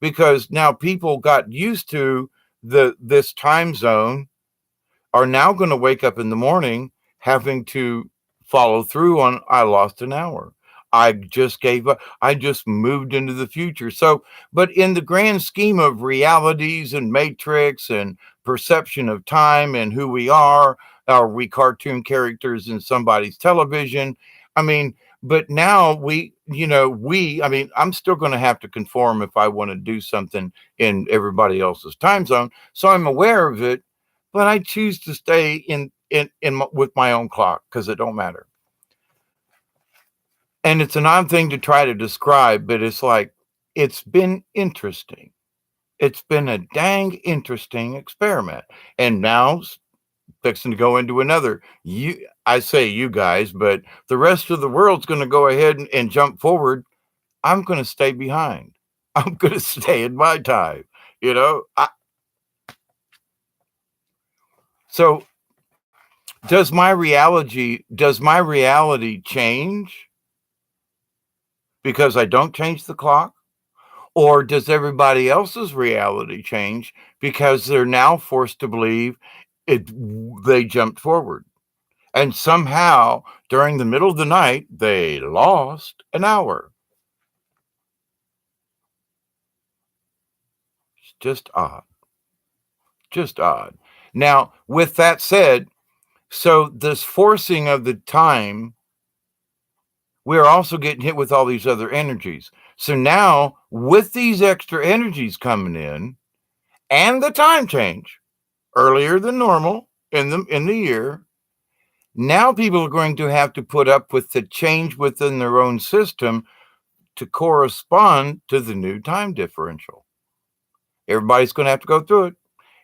because now people got used to this time zone are now going to wake up in the morning having to follow through on I lost an hour. I just gave up. I just moved into the future. So, but in the grand scheme of realities and matrix and perception of time and who we are we cartoon characters in somebody's television? I mean, but now I mean, I'm still going to have to conform if I want to do something in everybody else's time zone. So I'm aware of it, but I choose to stay with my own clock because it don't matter. And it's an odd thing to try to describe, but it's like it's been interesting. It's been a dang interesting experiment, and now fixing to go into another. I say you guys, but the rest of the world's going to go ahead and jump forward. I'm going to stay behind. I'm going to stay in my time. You know. So does my reality change because I don't change the clock? Or does everybody else's reality change because they're now forced to believe it they jumped forward? And somehow during the middle of the night they lost an hour. It's just odd. Just odd. Now, with that said, so this forcing of the time, we're also getting hit with all these other energies. So now, with these extra energies coming in and the time change earlier than normal in the year, now people are going to have to put up with the change within their own system to correspond to the new time differential. Everybody's going to have to go through it.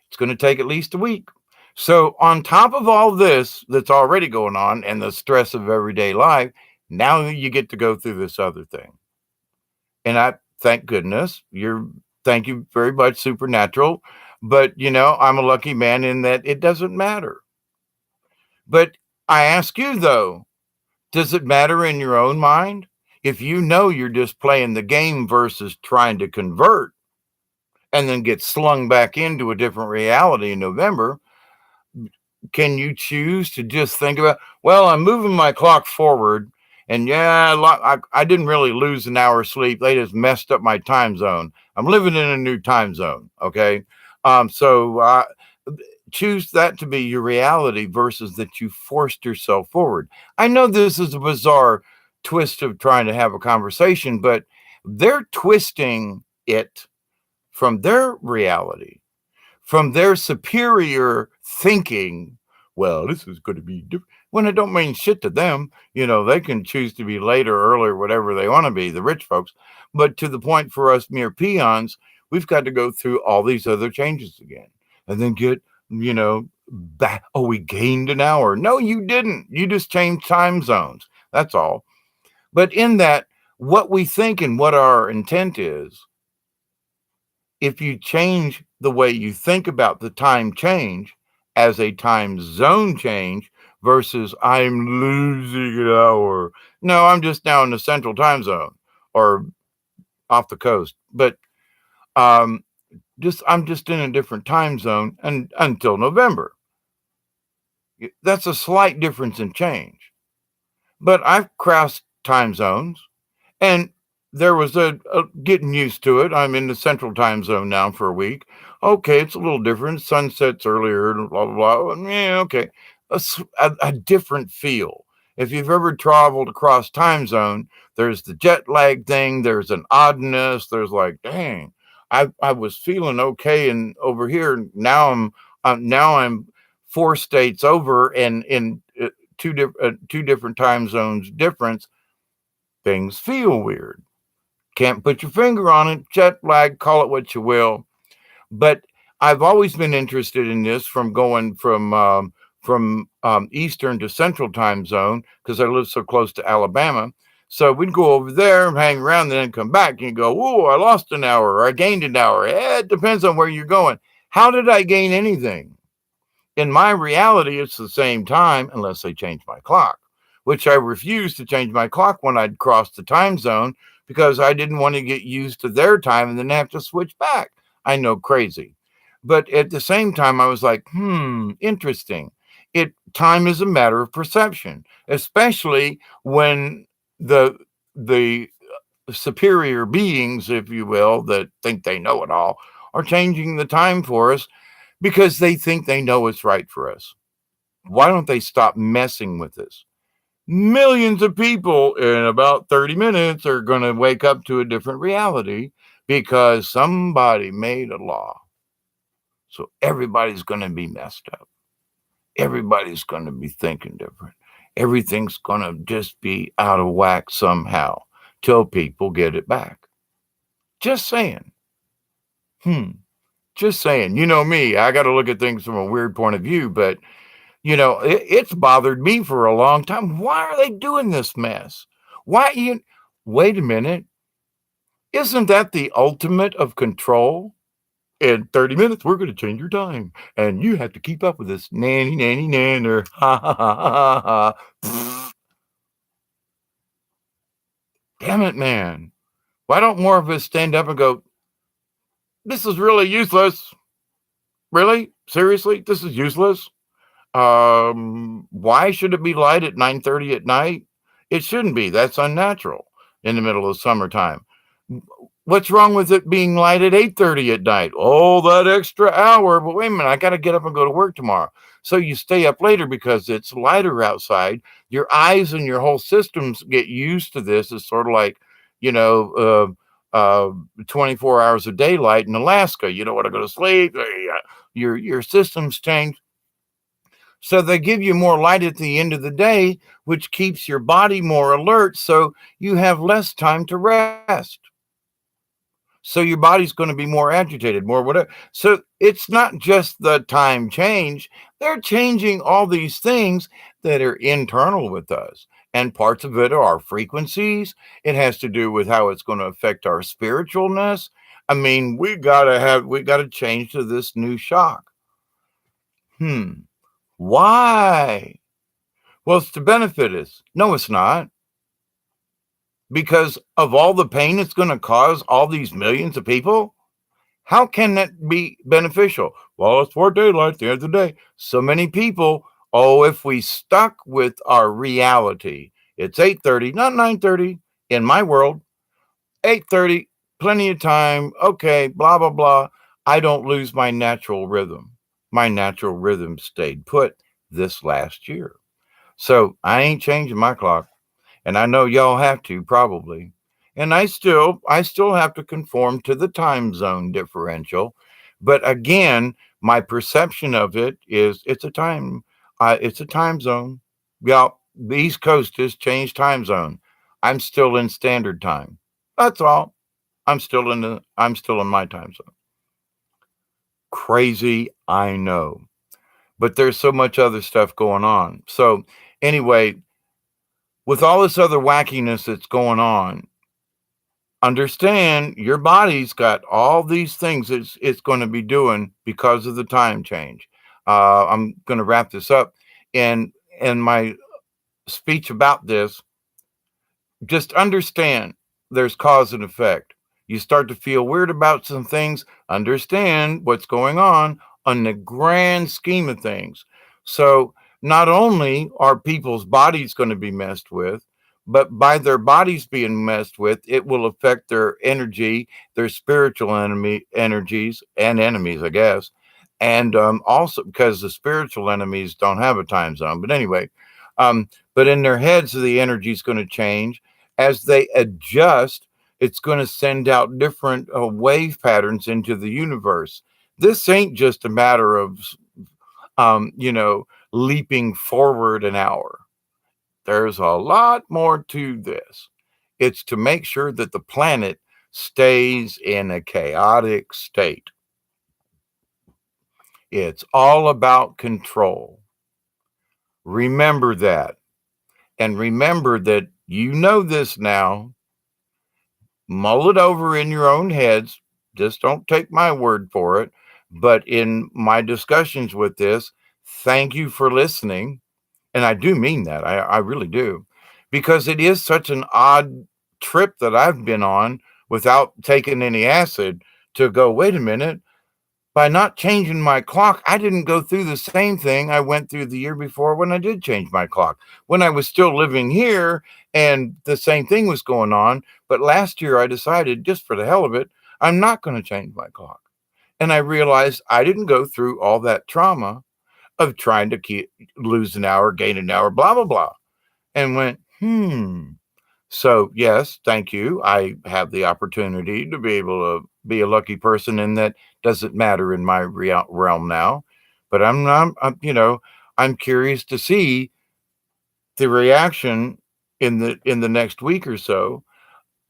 It's going to take at least a week. So, on top of all this that's already going on and the stress of everyday life, now you get to go through this other thing. And I thank goodness thank you very much, Supernatural. But, I'm a lucky man in that it doesn't matter. But I ask you, though, does it matter in your own mind? If you know you're just playing the game versus trying to convert and then get slung back into a different reality in November, can you choose to just think about, well, I'm moving my clock forward, and yeah, I didn't really lose an hour of sleep. They just messed up my time zone. I'm living in a new time zone. Okay. So choose that to be your reality versus that you forced yourself forward. I know this is a bizarre twist of trying to have a conversation, but they're twisting it from their reality, from their superior thinking. Well, this is going to be different. When it don't mean shit to them. They can choose to be late or early or whatever they want to be, the rich folks. But to the point, for us mere peons, we've got to go through all these other changes again and then get, back. Oh, we gained an hour. No, you didn't. You just changed time zones. That's all. But in that, what we think and what our intent is, if you change the way you think about the time change as a time zone change versus I'm losing an hour. No, I'm just now in the central time zone or off the coast. But um, just I'm just in a different time zone and until November. That's a slight difference in change. But I've crossed time zones. And there was a getting used to it. I'm in the central time zone now for a week. Okay, it's a little different. Sun sets earlier, and blah blah blah. Yeah, okay, a different feel. If you've ever traveled across time zone, there's the jet lag thing. There's an oddness. There's like, dang, I was feeling okay, and over here now I'm 4 states over, and in two different time zones difference. Things feel weird. Can't put your finger on it. Jet lag, call it what you will. But I've always been interested in this from going from Eastern to Central time zone because I live so close to Alabama. So we'd go over there and hang around, and then come back and you go, "Oh, I lost an hour or I gained an hour." It depends on where you're going. How did I gain anything? In my reality, it's the same time unless they change my clock, which I refused to change my clock when I'd crossed the time zone because I didn't want to get used to their time and then have to switch back. I know, crazy. But at the same time, I was like, interesting. Time is a matter of perception, especially when the superior beings, if you will, that think they know it all, are changing the time for us because they think they know what's right for us. Why don't they stop messing with us? Millions of people in about 30 minutes are going to wake up to a different reality because somebody made a law. So everybody's going to be messed up. Everybody's going to be thinking different. Everything's going to just be out of whack somehow till people get it back. Just saying. Just saying. You know me, I got to look at things from a weird point of view, but it's bothered me for a long time. Why are they doing this mess? Why you wait a minute? Isn't that the ultimate of control? In 30 minutes, we're going to change your time, and you have to keep up with this nanny, nanny, nanner. Ha ha ha ha ha. Damn it, man. Why don't more of us stand up and go, this is really useless? Really? Seriously? This is useless? Why should it be light at 9:30 at night? It shouldn't be. That's unnatural in the middle of summertime. What's wrong with it being light at 8:30 at night? Oh, that extra hour. But wait a minute, I got to get up and go to work tomorrow. So you stay up later because it's lighter outside. Your eyes and your whole systems get used to this. It's sort of like, you know, 24 hours of daylight in Alaska. You don't want to go to sleep. Your systems change. So they give you more light at the end of the day, which keeps your body more alert. So you have less time to rest. So your body's going to be more agitated, more whatever. So it's not just the time change. They're changing all these things that are internal with us. And parts of it are our frequencies. It has to do with how it's going to affect our spiritualness. I mean, we gotta change to this new shock. Why? Well, it's to benefit us. No, it's not. Because of all the pain it's going to cause all these millions of people? How can that be beneficial? Well, it's for daylight at the end of the day. So many people, oh, if we stuck with our reality, it's 8:30, not 9:30 in my world. 8:30, plenty of time. Okay, blah blah blah. I don't lose my natural rhythm. My natural rhythm stayed put this last year. So I ain't changing my clock, and I know y'all have to probably. And I still have to conform to the time zone differential. But again, my perception of it is it's a time zone. Yeah, the East Coast just changed time zone. I'm still in standard time. That's all. I'm still in my time zone. Crazy, I know. But there's so much other stuff going on. So anyway, with all this other wackiness that's going on, understand your body's got all these things it's going to be doing because of the time change. I'm going to wrap this up, and in my speech about this, just understand there's cause and effect. You start to feel weird about some things, understand what's going on the grand scheme of things. So, not only are people's bodies going to be messed with, but by their bodies being messed with, it will affect their energy, their spiritual energies and enemies, I guess. And also because the spiritual enemies don't have a time zone. But anyway, but in their heads, the energy is going to change as they adjust. It's going to send out different wave patterns into the universe. This ain't just a matter of um, you know leaping forward an hour. There's a lot more to this. It's to make sure that the planet stays in a chaotic state. It's all about control. Remember that. And remember that you know this now. Mull it over in your own heads. Just don't take my word for it. But in my discussions with this, thank you for listening. And I do mean that. I really do. Because it is such an odd trip that I've been on without taking any acid to go, wait a minute, by not changing my clock, I didn't go through the same thing I went through the year before when I did change my clock. When I was still living here and the same thing was going on. But last year I decided, just for the hell of it, I'm not going to change my clock. And I realized I didn't go through all that trauma of trying to lose an hour, gain an hour, blah, blah, blah. And went, So, yes, thank you. I have the opportunity to be able to be a lucky person, and that doesn't matter in my realm now. But I'm not, I'm curious to see the reaction in the next week or so,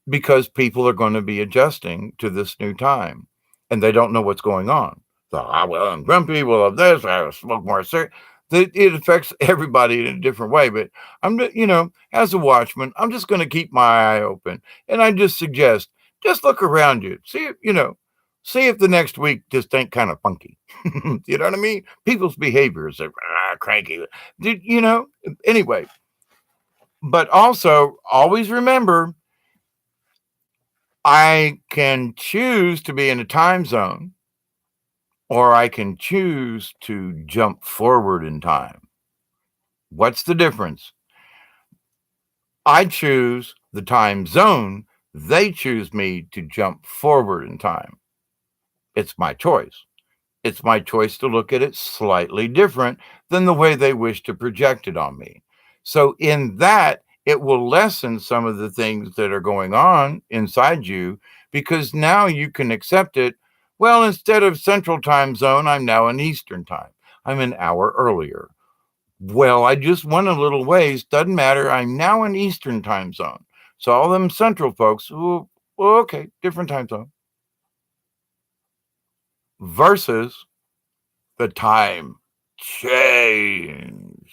because people are going to be adjusting to this new time and they don't know what's going on. So, well, I'm grumpy. Well, of this, I smoke more cigarette. It affects everybody in a different way. But as a watchman, I'm just going to keep my eye open. And I just suggest, just look around you. See if the next week just ain't kind of funky. You know what I mean? People's behaviors are cranky. Anyway, but also always remember, I can choose to be in a time zone, or I can choose to jump forward in time. What's the difference? I choose the time zone. They choose me to jump forward in time. It's my choice. It's my choice to look at it slightly different than the way they wish to project it on me. So, in that, it will lessen some of the things that are going on inside you, because now you can accept it. Well, instead of Central Time Zone, I'm now in Eastern Time. I'm an hour earlier. Well, I just went a little ways. Doesn't matter. I'm now in Eastern Time Zone. So, all them Central folks, well, okay, different time zone. Versus the time changed.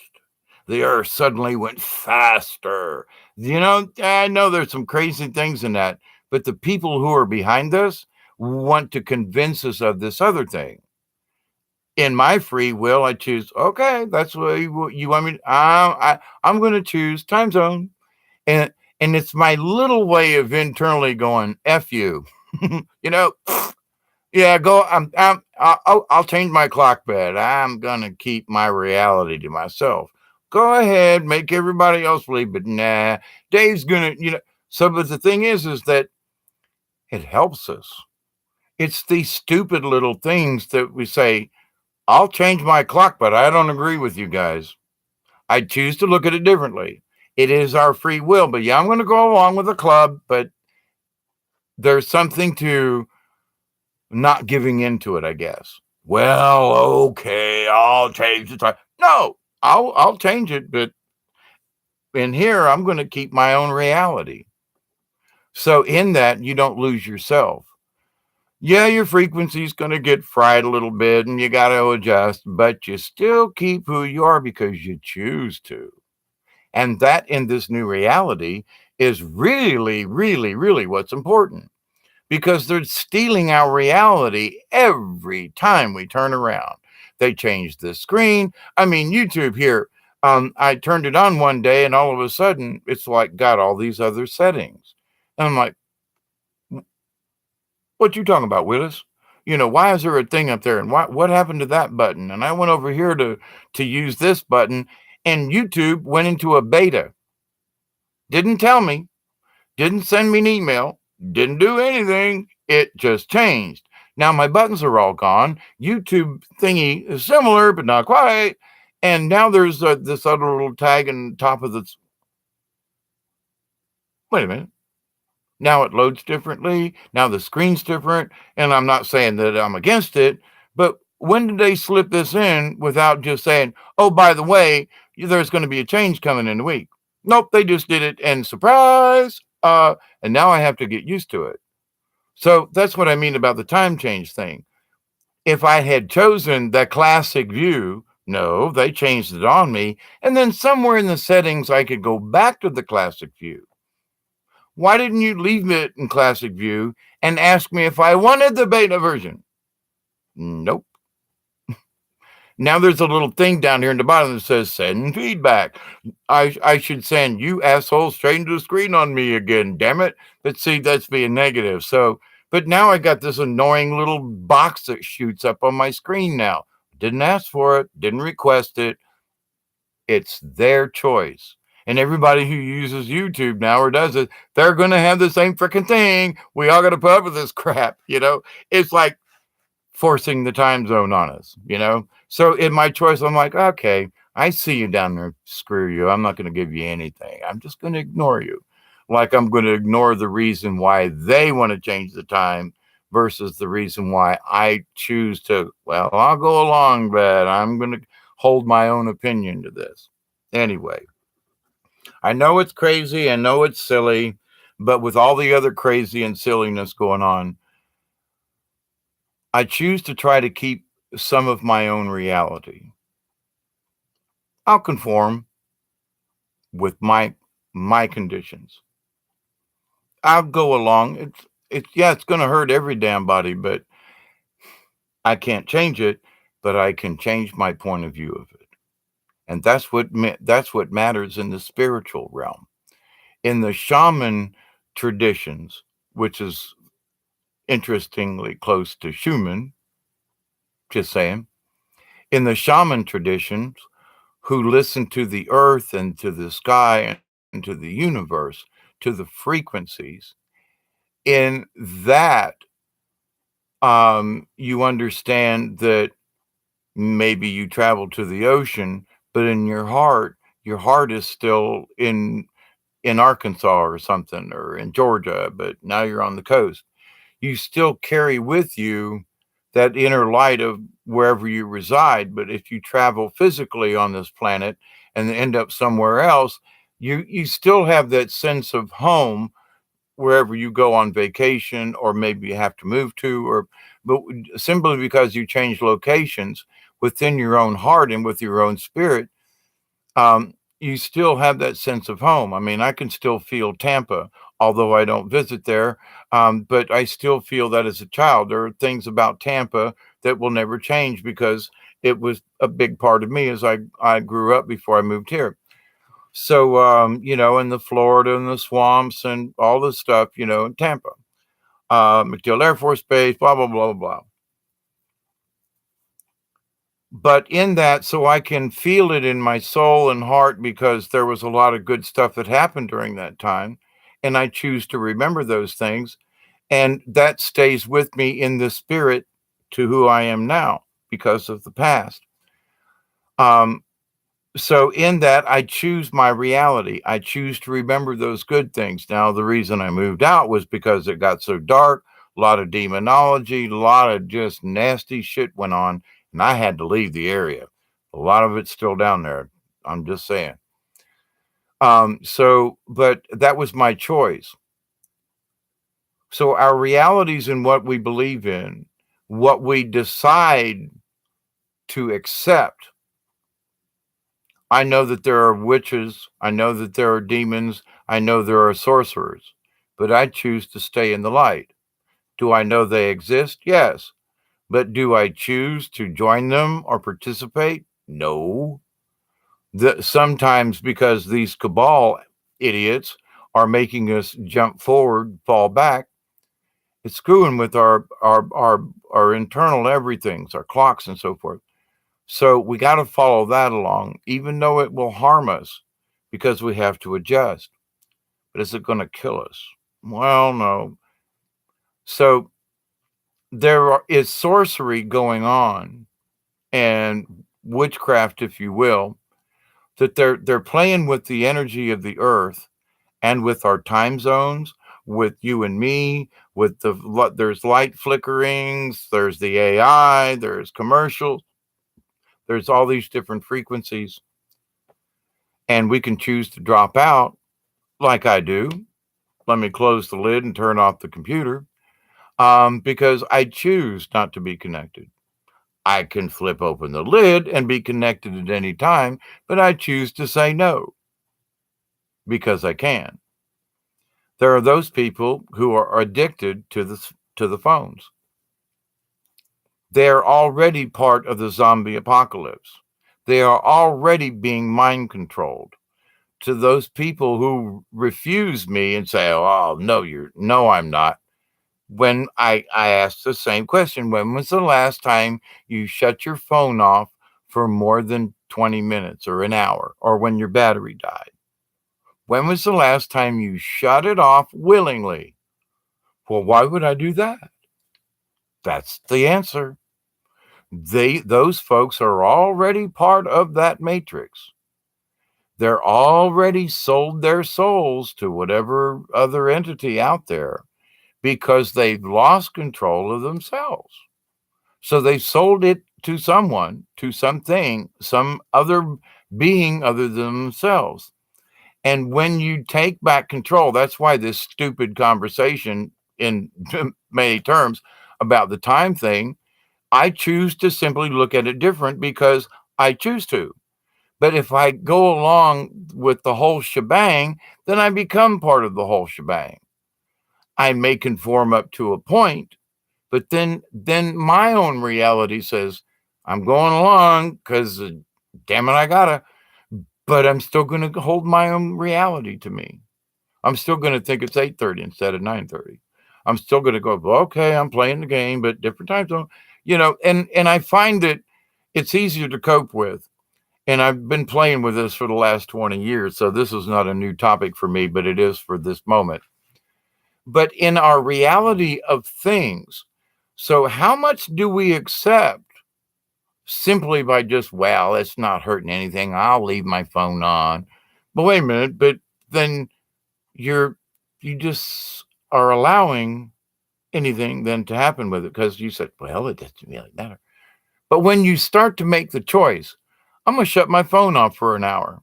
The earth suddenly went faster. I know there's some crazy things in that, but the people who are behind this want to convince us of this other thing. In my free will, I choose, okay, that's what you want me to, I'm going to choose time zone. And, and it's my little way of internally going, F you, you know, Yeah, go. I'll change my clock bed. I'm gonna keep my reality to myself. Go ahead, make everybody else believe, but nah, Dave's gonna. So, but the thing is that it helps us. It's these stupid little things that we say. I'll change my clock, but I don't agree with you guys. I choose to look at it differently. It is our free will, but yeah, I'm going to go along with the club, but there's something to not giving into it, I guess. Well, okay, I'll change the time. No, I'll change it, but in here I'm going to keep my own reality. So in that you don't lose yourself. Yeah, your frequency's going to get fried a little bit and you got to adjust, but you still keep who you are because you choose to. And that in this new reality is really, really, really what's important because they're stealing our reality every time we turn around. They change the screen. I mean, YouTube here, I turned it on one day and all of a sudden it's like got all these other settings. And I'm like, what you talking about, Willis? Why is there a thing up there and what happened to that button? And I went over here to use this button and YouTube went into a beta. Didn't tell me, didn't send me an email, didn't do anything. It just changed. Now my buttons are all gone. YouTube thingy is similar, but not quite. And now there's this other little tag on top of this. Wait a minute. Now it loads differently. Now the screen's different. And I'm not saying that I'm against it, but when did they slip this in without just saying, oh, by the way, there's going to be a change coming in a week? Nope, they just did it and surprise. And now I have to get used to it. So that's what I mean about the time change thing. If I had chosen the classic view, no, they changed it on me. And then somewhere in the settings, I could go back to the classic view. Why didn't you leave it in classic view and ask me if I wanted the beta version? Nope. Now there's a little thing down here in the bottom that says send feedback. I should send you asshole straight into the screen on me again. Damn it. But see, that's being negative. So, but now I got this annoying little box that shoots up on my screen now. Didn't ask for it, didn't request it. It's their choice. And everybody who uses YouTube now or does it, they're going to have the same freaking thing. We all got to put up with this crap. It's like forcing the time zone on us. So in my choice, I'm like, okay, I see you down there. Screw you. I'm not going to give you anything. I'm just going to ignore you. Like I'm going to ignore the reason why they want to change the time versus the reason why I choose to, well, I'll go along, but I'm going to hold my own opinion to this. Anyway, I know it's crazy. I know it's silly, but with all the other crazy and silliness going on, I choose to try to keep some of my own reality. I'll conform with my conditions. I'll go along. It's going to hurt every damn body, but I can't change it, but I can change my point of view of it. And that's what matters in the spiritual realm. In the shaman traditions, which is interestingly close to Schumann, just saying, in the shaman traditions, who listen to the earth and to the sky and to the universe, to the frequencies. In that, you understand that maybe you travel to the ocean, but in your heart is still in Arkansas or something, or in Georgia, but now you're on the coast. You still carry with you that inner light of wherever you reside. But if you travel physically on this planet and end up somewhere else, you still have that sense of home wherever you go on vacation or maybe you have to move to, or but simply because you change locations within your own heart and with your own spirit, you still have that sense of home. I mean, I can still feel Tampa, although I don't visit there, but I still feel that as a child. There are things about Tampa that will never change because it was a big part of me as I grew up before I moved here. So, in the Florida and the swamps and all this stuff, in Tampa. McDill Air Force Base, blah, blah, blah, blah. But in that, so I can feel it in my soul and heart because there was a lot of good stuff that happened during that time. And I choose to remember those things. And that stays with me in the spirit to who I am now because of the past. Um, so in that, I choose my reality. I choose to remember those good things. Now, the reason I moved out was because it got so dark, a lot of demonology, a lot of just nasty shit went on, and I had to leave the area. A lot of it's still down there. I'm just saying. But that was my choice. So our realities and what we believe in, what we decide to accept. I know that there are witches. I know that there are demons. I know there are sorcerers, but I choose to stay in the light. Do I know they exist? Yes. But do I choose to join them or participate? No. Sometimes because these cabal idiots are making us jump forward, fall back, it's screwing with our internal everythings, our clocks and so forth. So we got to follow that along, even though it will harm us because we have to adjust. But is it going to kill us? Well, no. So is sorcery going on and witchcraft, if you will, that they're playing with the energy of the earth and with our time zones, with you and me, with there's light flickerings, there's the AI, there's commercials, there's all these different frequencies, and we can choose to drop out like I do. Let me close the lid and turn off the computer because I choose not to be connected. I can flip open the lid and be connected at any time, but I choose to say no because I can. There are those people who are addicted to the phones. They're already part of the zombie apocalypse. They are already being mind controlled. To those people who refuse me and say, "Oh, no, I'm not." When I asked the same question, when was the last time you shut your phone off for more than 20 minutes or an hour, or when your battery died? When was the last time you shut it off willingly? Well, why would I do that? That's the answer. Those folks are already part of that matrix. They're already sold their souls to whatever other entity out there because they've lost control of themselves. So they sold it to someone, to something, some other being other than themselves. And when you take back control, that's why this stupid conversation in many terms about the time thing, I choose to simply look at it different because I choose to. But if I go along with the whole shebang, then I become part of the whole shebang. I may conform up to a point, but then my own reality says, I'm going along because damn it, I gotta, but I'm still going to hold my own reality to me. I'm still going to think it's 8:30 instead of 9:30. I'm still going to go, well, okay, I'm playing the game, but different time zone, and I find that it's easier to cope with. And I've been playing with this for the last 20 years. So this is not a new topic for me, but it is for this moment. But in our reality of things, so how much do we accept simply by just, well, it's not hurting anything. I'll leave my phone on. But wait a minute, but then you just are allowing anything then to happen with it because you said, well, it doesn't really matter. But when you start to make the choice, I'm going to shut my phone off for an hour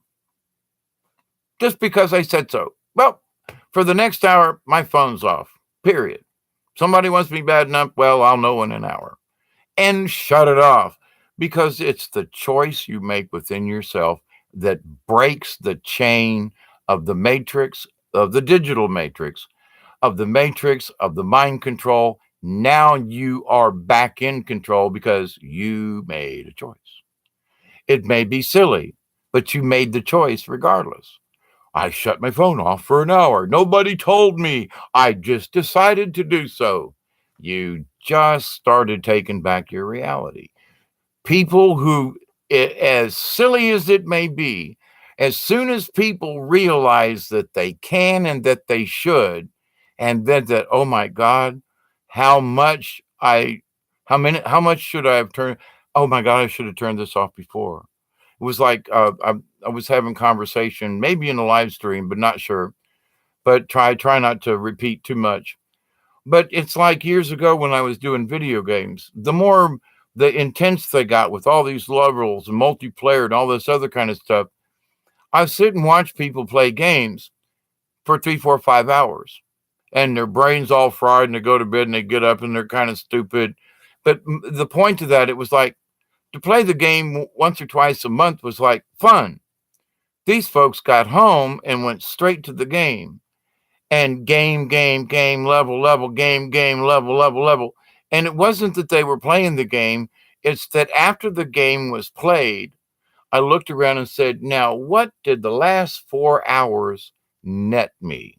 just because I said so. Well, for the next hour, my phone's off, period. Somebody wants me bad enough, well, I'll know in an hour. And shut it off because it's the choice you make within yourself that breaks the chain of the matrix, of the digital matrix, of the mind control. Now you are back in control because you made a choice. It may be silly, but you made the choice regardless. I shut my phone off for an hour. Nobody told me. I just decided to do so. You just started taking back your reality. People who, as silly as it may be, as soon as people realize that they can and that they should, and then that, oh my God, how much I, how much should I have turned? Oh my God, I should have turned this off before. It was like I was having conversation, maybe in a live stream, but not sure. But try not to repeat too much. But it's like years ago when I was doing video games. The intense they got with all these levels and multiplayer and all this other kind of stuff, I sit and watch people play games for 3, 4, 5 hours, and their brains all fried, and they go to bed and they get up and they're kind of stupid. But the point of that, it was like to play the game once or twice a month was like fun. These folks got home and went straight to the game and game, level, game, level. And it wasn't that they were playing the game, it's that after the game was played, I looked around and said, now, what did the last 4 hours net me?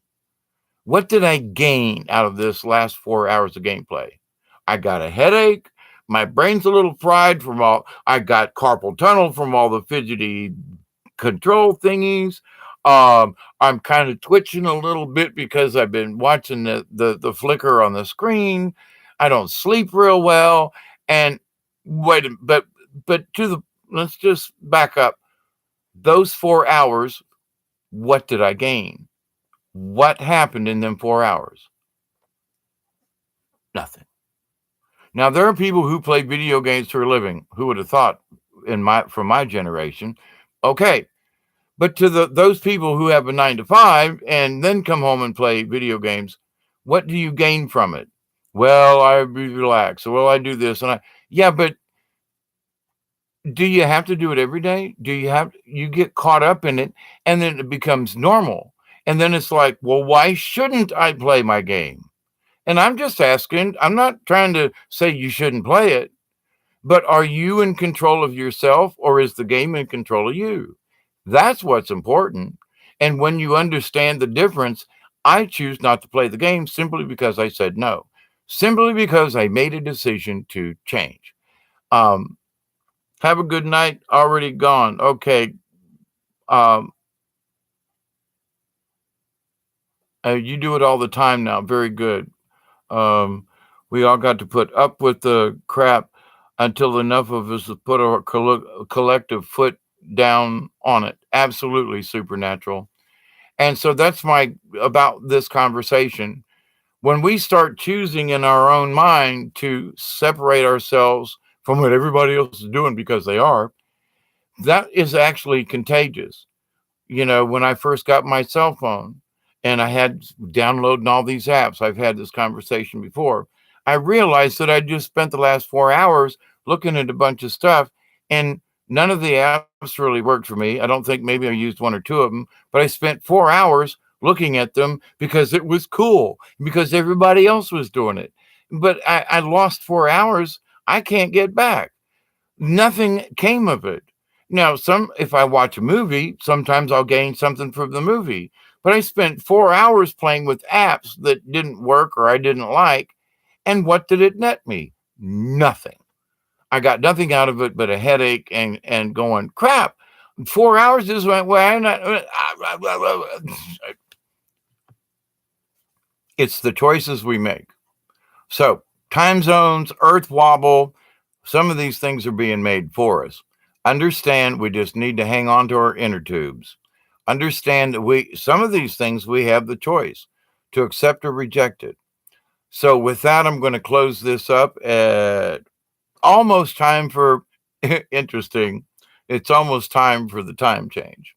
What did I gain out of this last 4 hours of gameplay? I got a headache. My brain's a little fried I got carpal tunnel from all the fidgety control thingies. I'm kind of twitching a little bit because I've been watching the flicker on the screen. I don't sleep real well. And wait, but let's just back up. Those 4 hours, what did I gain? What happened in them 4 hours? Nothing. Now there are people who play video games for a living. Who would have thought from my generation? Okay, but to those people who have a 9 to 5 and then come home and play video games, what do you gain from it? Well, I relax. Well, I do this yeah, but do you have to do it every day? You get caught up in it and then it becomes normal. And then it's like, well, why shouldn't I play my game? And I'm just asking, I'm not trying to say you shouldn't play it, but are you in control of yourself or is the game in control of you? That's what's important. And when you understand the difference, I choose not to play the game simply because I said no, simply because I made a decision to change. Um, have a good night. Already gone. Okay. Um, you do it all the time now. Very good. Um, we all got to put up with the crap until enough of us put our collective foot down on it. Absolutely supernatural. And so that's about this conversation. When we start choosing in our own mind to separate ourselves from what everybody else is doing because they are, that is actually contagious. When I first got my cell phone and I had downloading all these apps, I've had this conversation before. I realized that I just spent the last 4 hours looking at a bunch of stuff and none of the apps really worked for me. I don't think maybe I used one or two of them, but I spent 4 hours looking at them because it was cool, because everybody else was doing it. But I lost 4 hours. I can't get back. Nothing came of it. Now, if I watch a movie, sometimes I'll gain something from the movie. But I spent 4 hours playing with apps that didn't work or I didn't like. And what did it net me? Nothing. I got nothing out of it but a headache and going, crap, 4 hours just went away. It's the choices we make. So, time zones, Earth wobble, some of these things are being made for us. Understand we just need to hang on to our inner tubes. Understand that some of these things we have the choice to accept or reject it. So with that, I'm going to close this up at almost time for interesting. It's almost time for the time change.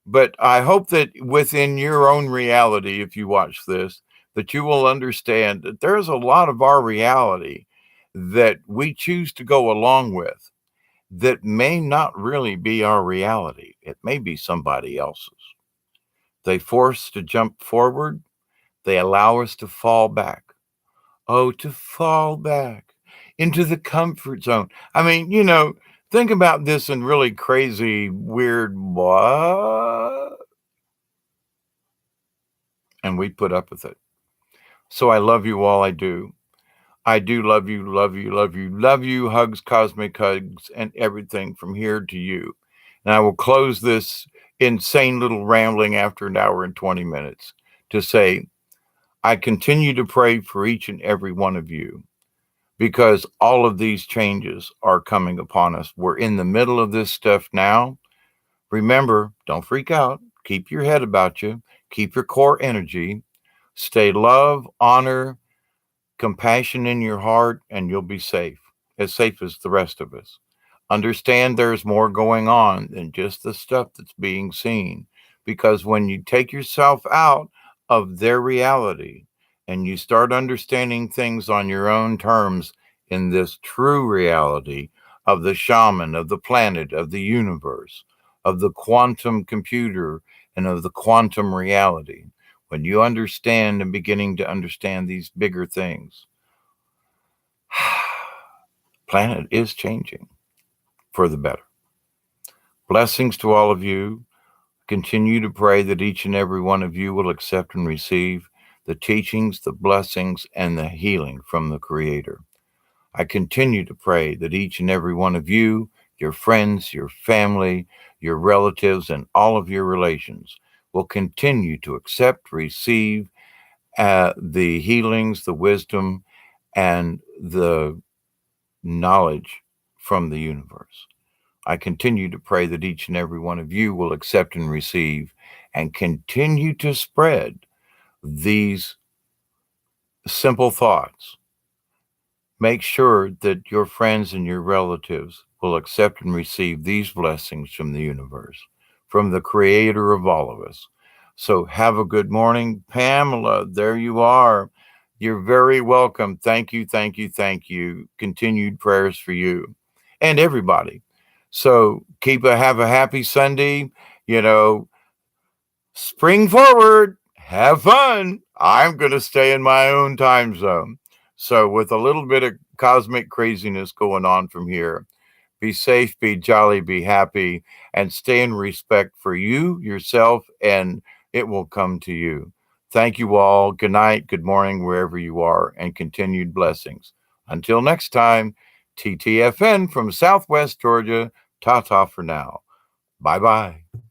But I hope that within your own reality, if you watch this, that you will understand that there's a lot of our reality that we choose to go along with that may not really be our reality. It may be somebody else's. They force us to jump forward. They allow us to fall back. Oh, to fall back into the comfort zone. I mean, think about this in really crazy, weird, what? and we put up with it. So I love you all. I do. I do love you, love you, love you, love you. Hugs, cosmic hugs, and everything from here to you. And I will close this insane little rambling after an hour and 20 minutes to say, I continue to pray for each and every one of you because all of these changes are coming upon us. We're in the middle of this stuff now. Remember, don't freak out. Keep your head about you. Keep your core energy. Stay love, honor, compassion in your heart, and you'll be safe as the rest of us. Understand there's more going on than just the stuff that's being seen. Because when you take yourself out of their reality and you start understanding things on your own terms in this true reality of the shaman, of the planet, of the universe, of the quantum computer, and of the quantum reality, when you understand and beginning to understand these bigger things, planet is changing for the better. Blessings to all of you. Continue to pray that each and every one of you will accept and receive the teachings, the blessings, and the healing from the Creator. I continue to pray that each and every one of you, your friends, your family, your relatives, and all of your relations will continue to accept, receive the healings, the wisdom, and the knowledge from the universe. I continue to pray that each and every one of you will accept and receive and continue to spread these simple thoughts. Make sure that your friends and your relatives will accept and receive these blessings from the universe, from the creator of all of us. So have a good morning. Pamela, there you are. You're very welcome. Thank you, thank you, thank you. Continued prayers for you and everybody. So have a happy Sunday. You know, spring forward, have fun. I'm going to stay in my own time zone. So, with a little bit of cosmic craziness going on from here, be safe, be jolly, be happy, and stay in respect for you, yourself, and it will come to you. Thank you all. Good night, good morning, wherever you are, and continued blessings. Until next time, TTFN from Southwest Georgia. Ta ta for now. Bye bye.